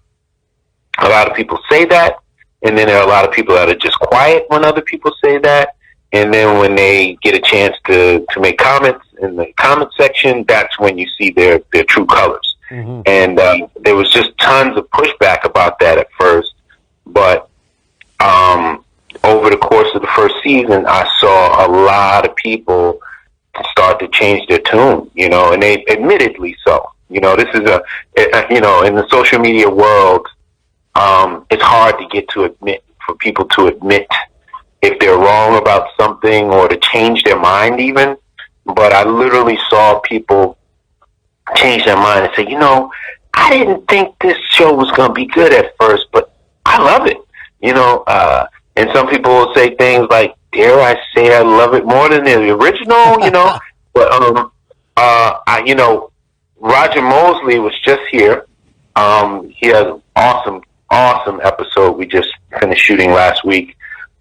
a lot of people say that, and then there are a lot of people that are just quiet when other people say that, and then when they get a chance to make comments in the comment section, that's when you see their true colors. mm-hmm. And there was just tons of pushback about that at first, but over the course of the first season, I saw a lot of people start to change their tune, and they admittedly so. This is in the social media world, it's hard to get for people to admit if they're wrong about something or to change their mind even. But I literally saw people change their mind and say, I didn't think this show was going to be good at first, but I love it. And some people will say things like, dare I say I love it more than the original, But, Roger Mosley was just here. He has an awesome episode we just finished shooting last week.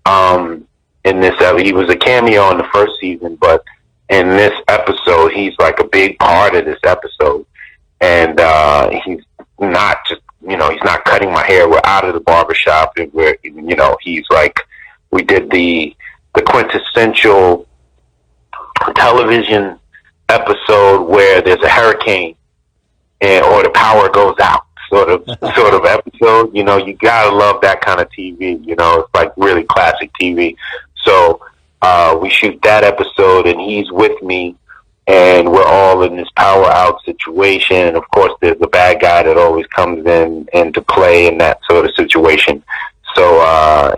In this, he was a cameo in the first season, but in this episode, he's like a big part of this episode. And he's not just, he's not cutting my hair. We're out of the barbershop, and he's like, we did the quintessential television episode where there's a hurricane or the power goes out sort of episode. You gotta love that kind of TV. It's like really classic TV. So we shoot that episode, and he's with me, and we're all in this power out situation. And of course, there's the bad guy that always comes into play in that sort of situation. So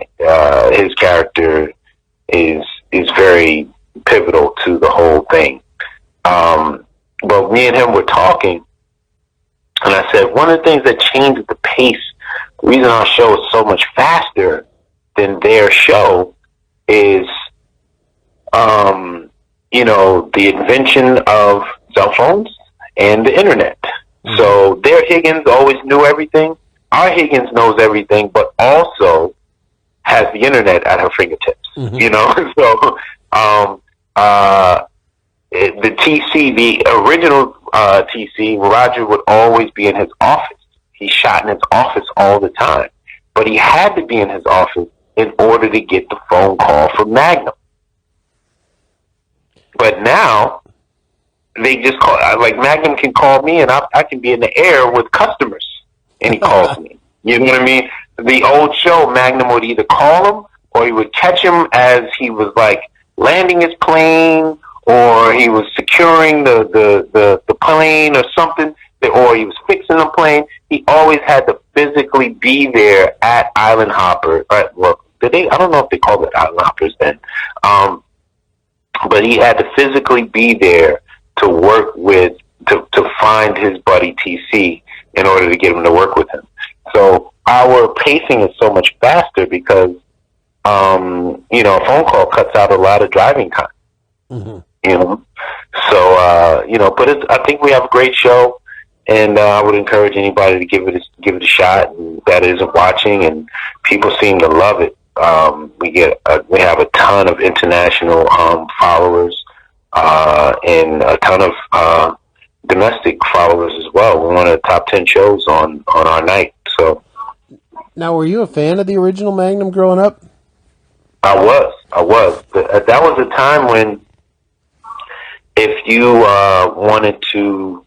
his character is very pivotal to the whole thing. But me and him were talking, and I said, one of the things that changes the pace, the reason our show is so much faster than their show is, the invention of cell phones and the internet. Mm-hmm. So their Higgins always knew everything. Our Higgins knows everything, but also has the internet at her fingertips. Mm-hmm. So, the TC, the original TC, Roger would always be in his office. He shot in his office all the time, but he had to be in his office in order to get the phone call from Magnum. But now they just call, like Magnum can call me, and I can be in the air with customers, and he calls me. You know what I mean? The old show, Magnum would either call him, or he would catch him as he was like landing his plane, or he was securing the plane or something, or he was fixing the plane. He always had to physically be there at Island Hopper. Well, I don't know if they called it Island Hoppers then. But he had to physically be there to work with, to find his buddy TC in order to get him to work with him. So our pacing is so much faster because, a phone call cuts out a lot of driving time. Mm-hmm. So, but I think we have a great show, and I would encourage anybody to give it a shot and that isn't watching. And people seem to love it. We have a ton of international followers and a ton of domestic followers as well. We're one of the top 10 shows on our night. So Now, were you a fan of the original Magnum growing up? I was. That was a time when if you wanted to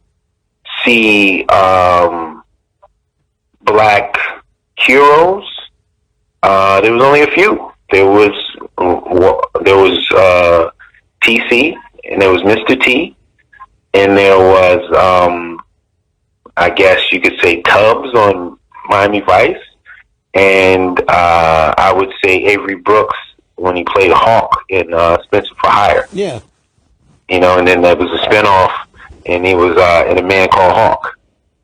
see black heroes, there was only a few. There was TC, and there was Mr. T, and there was I guess you could say Tubbs on Miami Vice, and I would say Avery Brooks when he played Hawk in Spencer for Hire. Yeah. And then there was a spinoff, and he was in A Man Called Hawk.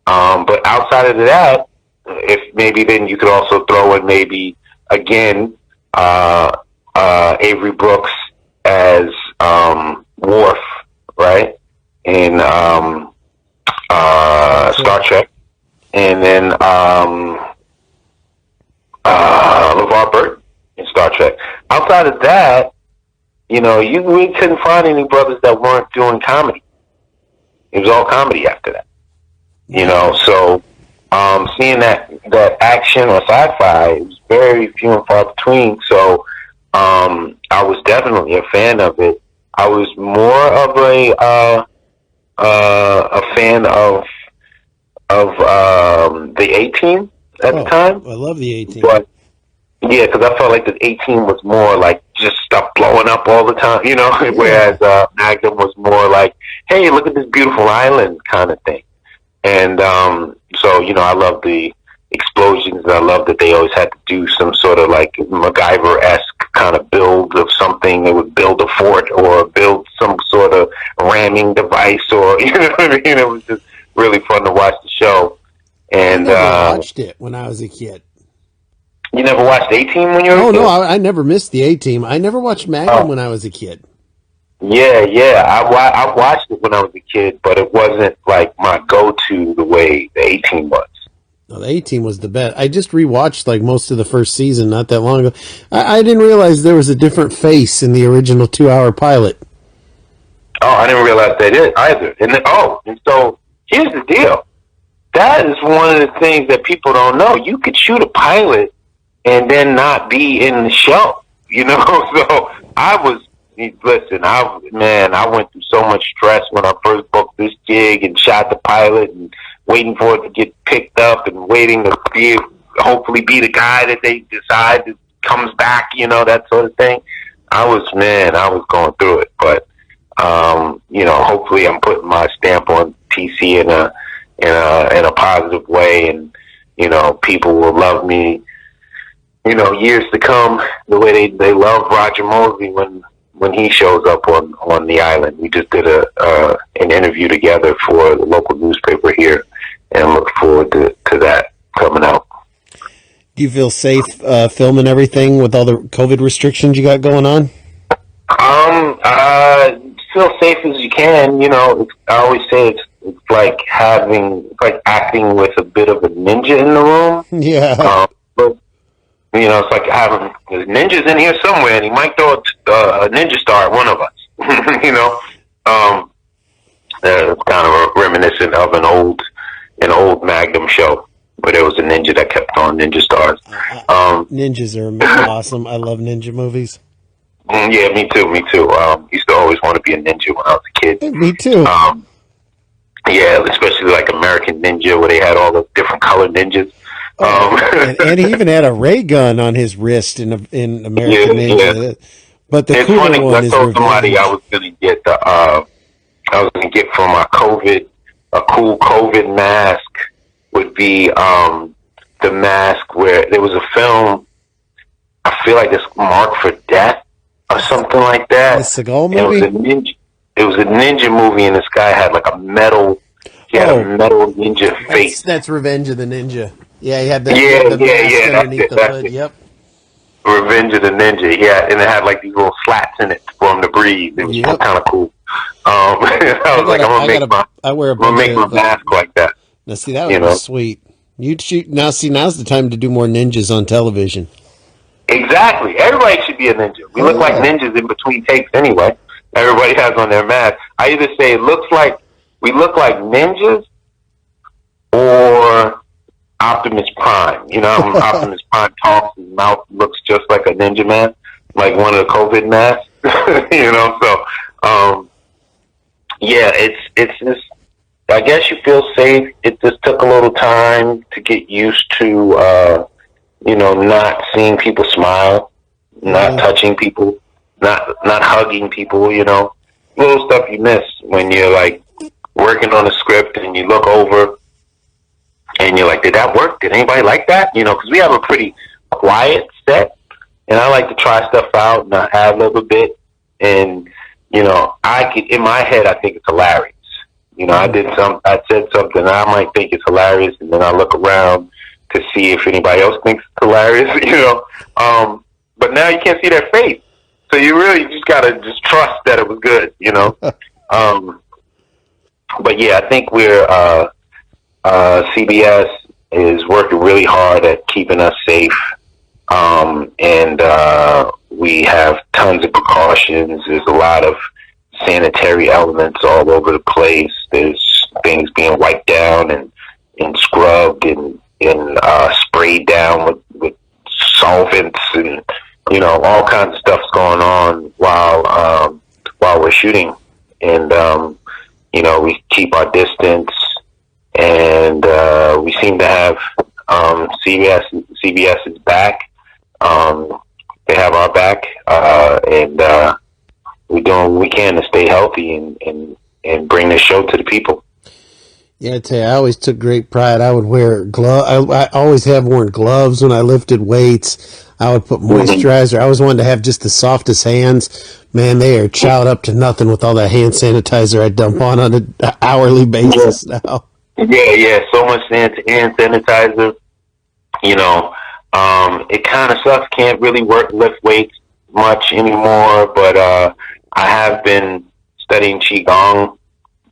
But outside of that, if maybe then you could also throw in maybe again Avery Brooks as Worf, right, in Star Trek, and then LeVar Burton in Star Trek. Outside of that, you really couldn't find any brothers that weren't doing comedy. It was all comedy after that. So seeing that action or sci-fi, it was very few and far between. So I was definitely a fan of it. I was more of a fan of the A-Team at the time. I love the A-Team. But yeah, because I felt like the A-Team was more like just stuff blowing up all the time, whereas Magnum was more like, hey, look at this beautiful island kind of thing. And so, I love the explosions. I love that they always had to do some sort of like MacGyver-esque kind of build of something. They would build a fort or build some sort of ramming device, or it was just really fun to watch the show. And I watched it when I was a kid. You never watched A-Team when you were a kid? No, I never missed the A-Team. I never watched Magnum when I was a kid. Yeah. I watched it when I was a kid, but it wasn't like my go-to the way the A-Team was. No, the A-Team was the best. I just rewatched like most of the first season not that long ago. I didn't realize there was a different face in the original 2-hour pilot. Oh, I didn't realize they did either. And so here's the deal. That is one of the things that people don't know. You could shoot a pilot and then not be in the show, So I went through so much stress when I first booked this gig and shot the pilot and waiting for it to get picked up and waiting to hopefully be the guy that they decide that comes back, that sort of thing. I was going through it, but hopefully I'm putting my stamp on TC in a positive way, and people will love me years to come the way they love Roger Mosby when he shows up on the island. We just did an interview together for the local newspaper here, and look forward to that coming out. Do you feel safe filming everything with all the COVID restrictions you got going on? Feel safe as you can. I always say it's like acting with a bit of a ninja in the room. Yeah. But it's like having ninjas in here somewhere, and he might throw a ninja star at one of us. It's kind of reminiscent of an old Magnum show where there was a ninja that kept on ninja stars. Ninjas are awesome. I love ninja movies. Yeah, me too. Used to always want to be a ninja when I was a kid. Me too. Yeah, especially like American Ninja, where they had all the different colored ninjas. And he even had a ray gun on his wrist in American Ninja. Yeah. But the cooler funny, one is I told Revenge. somebody I was going to get for my a cool COVID mask would be the mask where there was a film, I feel like it's Marked for Death or something like that. The Seagal movie? It was a ninja movie, and this guy had like a metal ninja face. That's Revenge of the Ninja. Yeah, he had the mask underneath the hood. Yep. Revenge of the Ninja, yeah, and it had like these little slats in it for him to breathe. It was kind of cool. I was like, I'm gonna make my mask like that. Now, see, that You would be know, sweet. You'd shoot now. See, now's the time to do more ninjas on television. exactly. Everybody should be a ninja. We look like Yeah. ninjas in between takes anyway. Everybody has on their mask. I either say it looks like we look like ninjas or Optimus Prime. You know, Optimus Prime talks, his mouth looks just like a ninja mask, like one of the COVID masks. You know, so yeah, it's just. I guess you feel safe. It just took a little time to get used to, not seeing people smile, not touching people, not hugging people. You know, little stuff you miss when you're like working on a script and you look over and you're like, did that work? Did anybody like that? You know, because we have a pretty quiet set, and I like to try stuff out and I ad lib a bit, and in my head, I think it's hilarious. You know, I said something, I might think it's hilarious, and then I look around to see if anybody else thinks it's hilarious, but now you can't see their face. So you really just gotta just trust that it was good, but yeah, I think CBS is working really hard at keeping us safe. And we have tons of precautions. There's a lot of sanitary elements all over the place. There's things being wiped down and scrubbed and sprayed down with solvents, and all kinds of stuff's going on while we're shooting. And we keep our distance, and we seem to have CBS is back. They have our back, and we're doing what we can to stay healthy and bring this show to the people. Yeah, I tell you, I always took great pride. I would wear gloves. I always have worn gloves when I lifted weights. I would put moisturizer. I always wanted to have just the softest hands. Man, they are chowed up to nothing with all that hand sanitizer I dump on an hourly basis now. Yeah, so much hand sanitizer. It kind of sucks. Can't really lift weights much anymore, but I have been studying Qigong.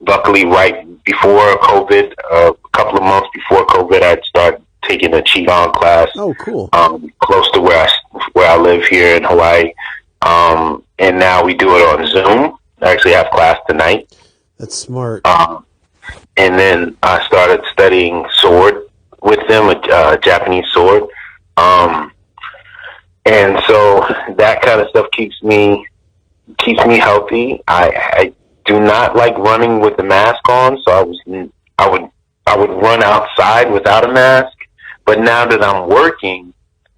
Luckily, right before COVID, a couple of months before COVID, I'd start taking a Qigong class. Oh, cool. Close to where I live here in Hawaii. And now we do it on Zoom. I actually have class tonight. That's smart. And then I started studying sword with them, a Japanese sword. And so that kind of stuff keeps me healthy. I do not like running with the mask on, so I would run outside without a mask. But now that I'm working,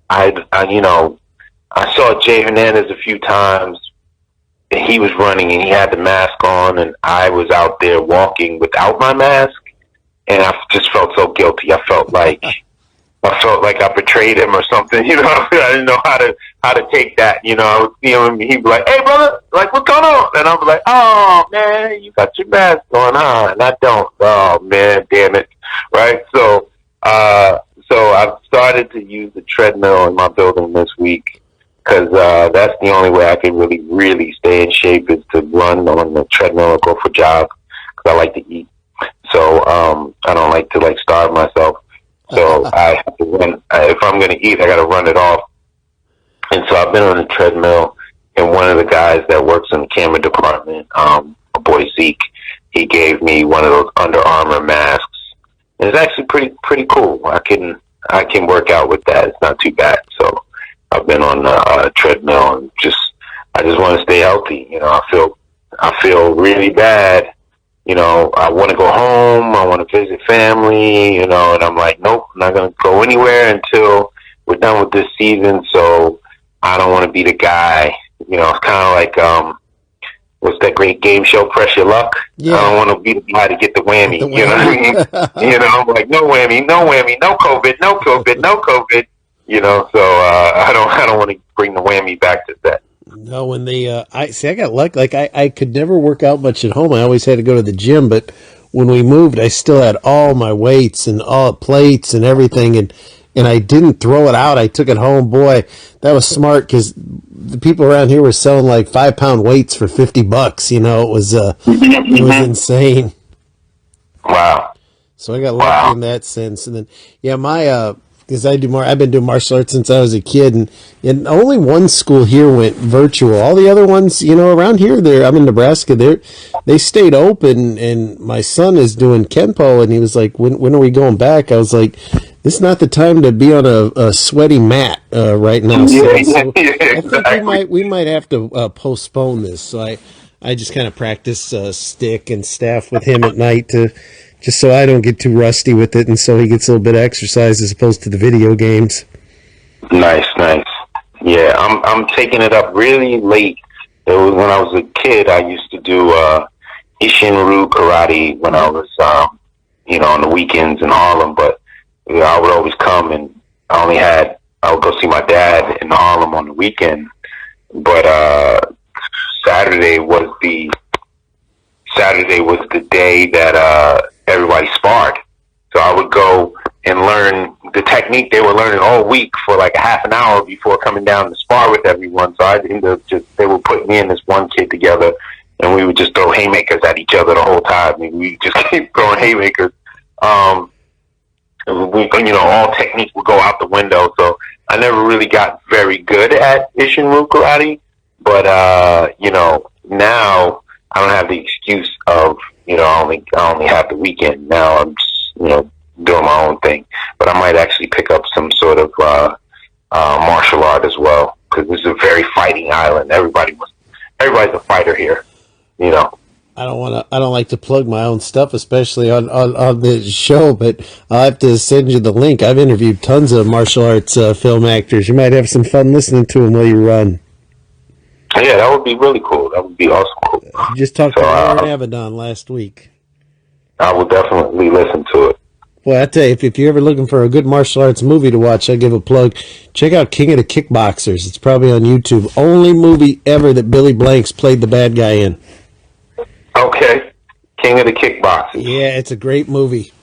I saw Jay Hernandez a few times, and he was running and he had the mask on, and I was out there walking without my mask, and I just felt so guilty. I felt like I betrayed him or something. I didn't know how to take that. He'd be like, "Hey, brother, like, what's going on?" And I'd be like, "Oh man, you got your mask on, huh?" And I don't. Oh man, damn it, right? So I've started to use the treadmill in my building this week, because that's the only way I can really stay in shape, is to run on the treadmill or go for jogs, because I like to eat. So I don't like to starve myself. So I have to run. If I'm going to eat, I got to run it off. And so I've been on the treadmill, and one of the guys that works in the camera department, a boy Zeke, he gave me one of those Under Armour masks, and it's actually pretty cool. I can work out with that. It's not too bad. So I've been on the treadmill, and I just want to stay healthy. I feel really bad. I want to go home. I want to visit family, and I'm like, nope, I'm not going to go anywhere until we're done with this season. So I don't want to be the guy, it's kind of like, what's that great game show, Press Your Luck? Yeah. I don't want to be the guy to get the whammy, you know what I mean? I'm like, no whammy, no COVID, no COVID, no COVID, so I don't want to bring the whammy back to that. No, when I got lucky. Like I could never work out much at home. I always had to go to the gym. But when we moved, I still had all my weights and all plates and everything, and I didn't throw it out. I took it home. Boy, that was smart, because the people around here were selling like 5-pound weights for $50. It was insane. Wow. So I got lucky Wow. in that sense. And then, yeah, because I've been doing martial arts since I was a kid, and only one school here went virtual. All the other ones, around here, I'm in Nebraska, they stayed open, and my son is doing Kenpo, and he was like, when are we going back? I was like, this is not the time to be on a sweaty mat right now, son. So Yeah, I think exactly. we might have to postpone this. So I just kind of practice stick and staff with him at night to just so I don't get too rusty with it, and so he gets a little bit of exercise as opposed to the video games. Nice, nice. Yeah, I'm taking it up really late. It was when I was a kid. I used to do Ishinru karate when I was, on the weekends in Harlem. But I would always come, and I would go see my dad in Harlem on the weekend. But Saturday was the Saturday was the day that everybody sparred. So I would go and learn the technique they were learning all week for like a half an hour before coming down to spar with everyone. So I ended up they would put me and this one kid together, and we would just throw haymakers at each other the whole time. And we just keep throwing haymakers. All technique would go out the window. So I never really got very good at Ishinru karate. But now I don't have the excuse of I only have the weekend. Now I'm just doing my own thing. But I might actually pick up some sort of martial art as well, because this is a very fighting island. Everybody's a fighter here. I don't like to plug my own stuff, especially on the show, but I'll have to send you the link. I've interviewed tons of martial arts film actors. You might have some fun listening to them while you run. Yeah, that would be really cool. That would be awesome. Cool. I just talked to Lauren Avedon last week. I will definitely listen to it. Well, I tell you, if you're ever looking for a good martial arts movie to watch, I give a plug. Check out King of the Kickboxers. It's probably on YouTube. Only movie ever that Billy Blanks played the bad guy in. Okay, King of the Kickboxers. Yeah, it's a great movie.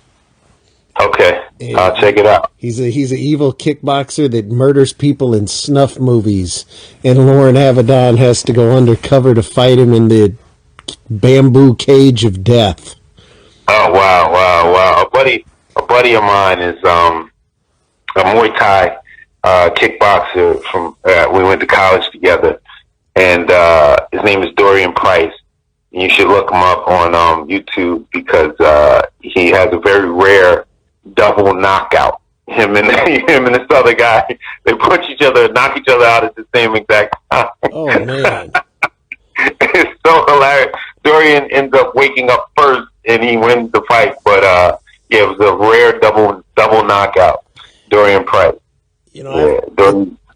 Okay, And I'll check it out. He's an evil kickboxer that murders people in snuff movies, and Lauren Avedon has to go undercover to fight him in the bamboo cage of death. Oh wow! A buddy of mine is a Muay Thai kickboxer from. We went to college together, and his name is Dorian Price. You should look him up on YouTube, because he has a very rare double knockout. Him and this other guy, they punch each other, knock each other out at the same exact time. Oh man, it's so hilarious. Dorian ends up waking up first, and he wins the fight. But it was a rare double knockout. Dorian Price.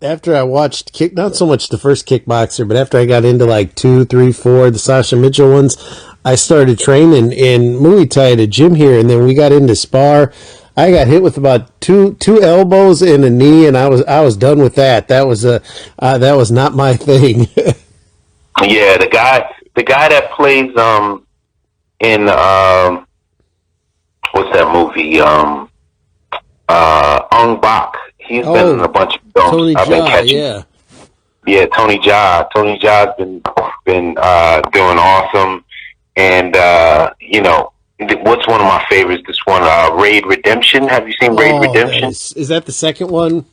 After I watched not so much the first Kickboxer, but after I got into like 2, 3, 4, the Sasha Mitchell ones, I started training in Muay Thai at a gym here, and then we got into spar. I got hit with about two elbows and a knee, and I was done with that. That was not my thing. Yeah, the guy that plays in what's that movie? Ong Bak. He's been in a bunch of films. Tony I've been Jaa, catching. Yeah, Tony Jaa. Tony Jaa's been doing awesome, and what's one of my favorites? This one, Raid Redemption. Have you seen Raid Redemption? Is that the second one?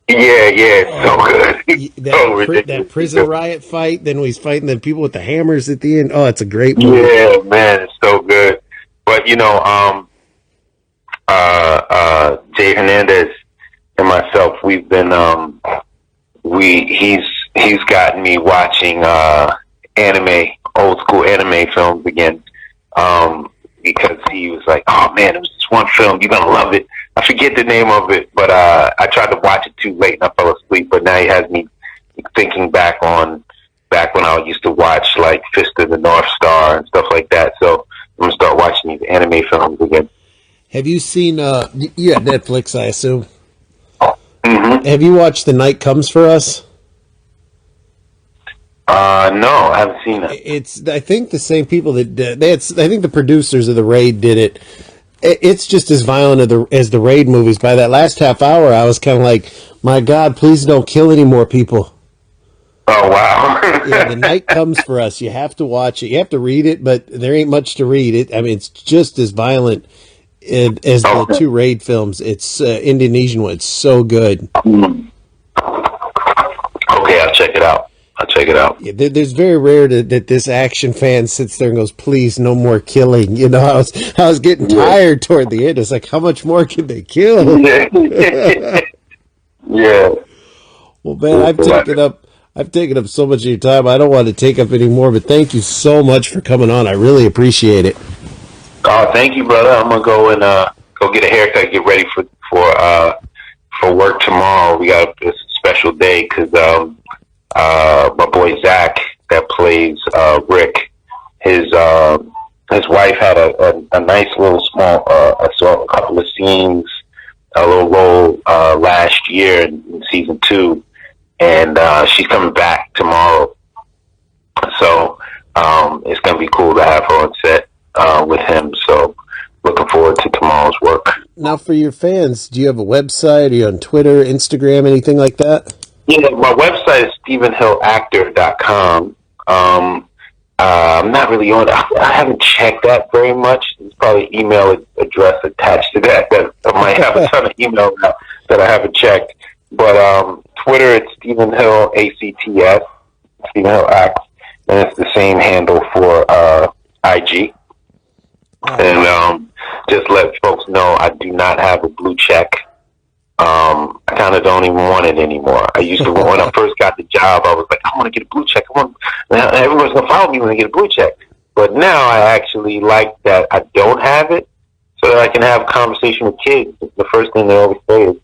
Yeah, it's so good. That prison riot fight. Then he's fighting the people with the hammers at the end. Oh, it's a great movie. Yeah, man, it's so good. But Jay Hernandez and myself, we've been he's gotten me watching old school anime films again, because he was like, oh man, it was this one film, you're gonna love it. I forget the name of it, but I tried to watch it too late and I fell asleep. But now he has me thinking back when I used to watch like Fist of the North Star and stuff like that. So I'm gonna start watching these anime films again. Have you seen you have Netflix, I assume? Mm-hmm. Have you watched The Night Comes for Us? No, I haven't seen it. It's, I think, the same people that did. I think the producers of The Raid did it. It's just as violent as the Raid movies. By that last half hour, I was kind of like, my God, please don't kill any more people. Oh, wow. Yeah, The Night Comes for Us. You have to watch it. You have to read it, but there ain't much to read. I mean, it's just as violent as the Okay. two Raid films. It's Indonesian one. It's so good. Okay, I'll check it out. I'll check it out. Yeah, there's very rare that this action fan sits there and goes, "Please, no more killing." I was getting Yeah. tired toward the end. It's like, how much more can they kill? Yeah. Yeah. Well, man, I've taken up so much of your time. I don't want to take up any more, but thank you so much for coming on. I really appreciate it. Oh, thank you, brother. I'm gonna go and go get a haircut, get ready for work tomorrow. We got a special day because my boy Zach that plays Rick, his wife had a nice little small I saw a couple of scenes, a little role last year in season 2, and she's coming back tomorrow. So it's gonna be cool to have her on set with him. So looking forward to tomorrow's work. Now, for your fans, do you have a website? Are you on Twitter, Instagram, anything like that? Yeah, my website is StephenHillActor.com. I'm not really on. I haven't checked that very much. There's probably email address attached to that. That I might have a ton of email now that I haven't checked. But Twitter, it's Stephen Hill ACTS, Stephen Hill Act, and it's the same handle for IG. And just let folks know I do not have a blue check. I kind of don't even want it anymore. I used to, when I first got the job, I was like, I want to get a blue check. Everyone's going to follow me when I get a blue check. But now I actually like that I don't have it so that I can have a conversation with kids. The first thing they always say is,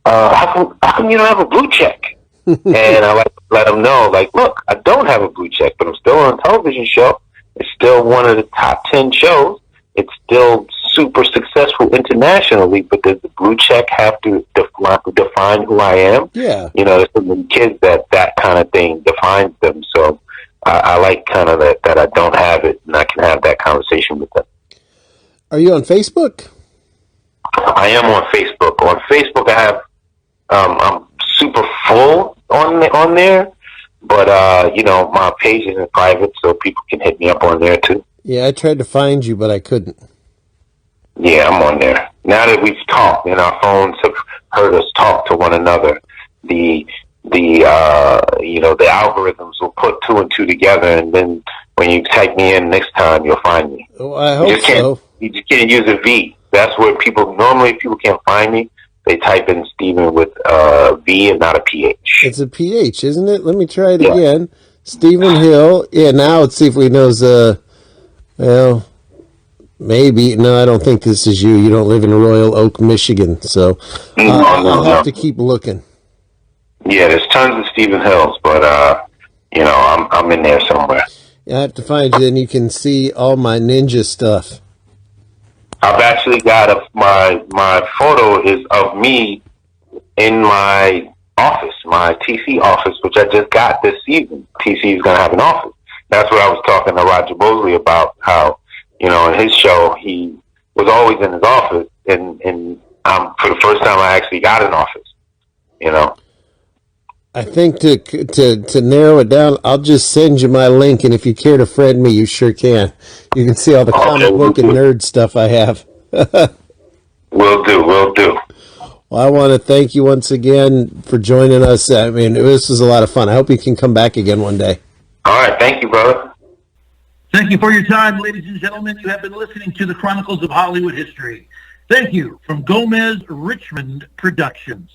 how come you don't have a blue check? And I like to let them know, like, look, I don't have a blue check, but I'm still on a television show. It's still one of the top 10 shows. It's still super successful internationally, but does the blue check have to define who I am? Yeah. There's some kids that kind of thing defines them. So I like kind of that I don't have it, and I can have that conversation with them. Are you on Facebook? I am on Facebook. On Facebook, I have I'm super full on there, but my page is private, so people can hit me up on there too. Yeah, I tried to find you, but I couldn't. Yeah, I'm on there. Now that we've talked and our phones have heard us talk to one another, the algorithms will put 2 and 2 together, and then when you type me in next time, you'll find me. Oh, I hope so. You just can't use a V. That's where people can't find me. They type in Stephen with a V and not a PH. It's a PH, isn't it? Let me try it again. Stephen Hill. Yeah, now let's see if we knows. Well, maybe. No, I don't think this is you. You don't live in Royal Oak, Michigan, so I'll have to keep looking. Yeah, there's tons of Stephen Hills, but I'm in there somewhere. I have to find you, then you can see all my ninja stuff. I've actually got my photo is of me in my office, my TC office, which I just got this season. TC is going to have an office. That's what I was talking to Roger Mosley about, how, in his show, he was always in his office, and for the first time I actually got an office, I think to narrow it down, I'll just send you my link, and if you care to friend me, you sure can. You can see all the comic book and nerd stuff I have. Will do. Well, I want to thank you once again for joining us. I mean, this was a lot of fun. I hope you can come back again one day. All right, thank you, brother. Thank you for your time, ladies and gentlemen. You have been listening to the Chronicles of Hollywood History. Thank you from Gomez Richmond Productions.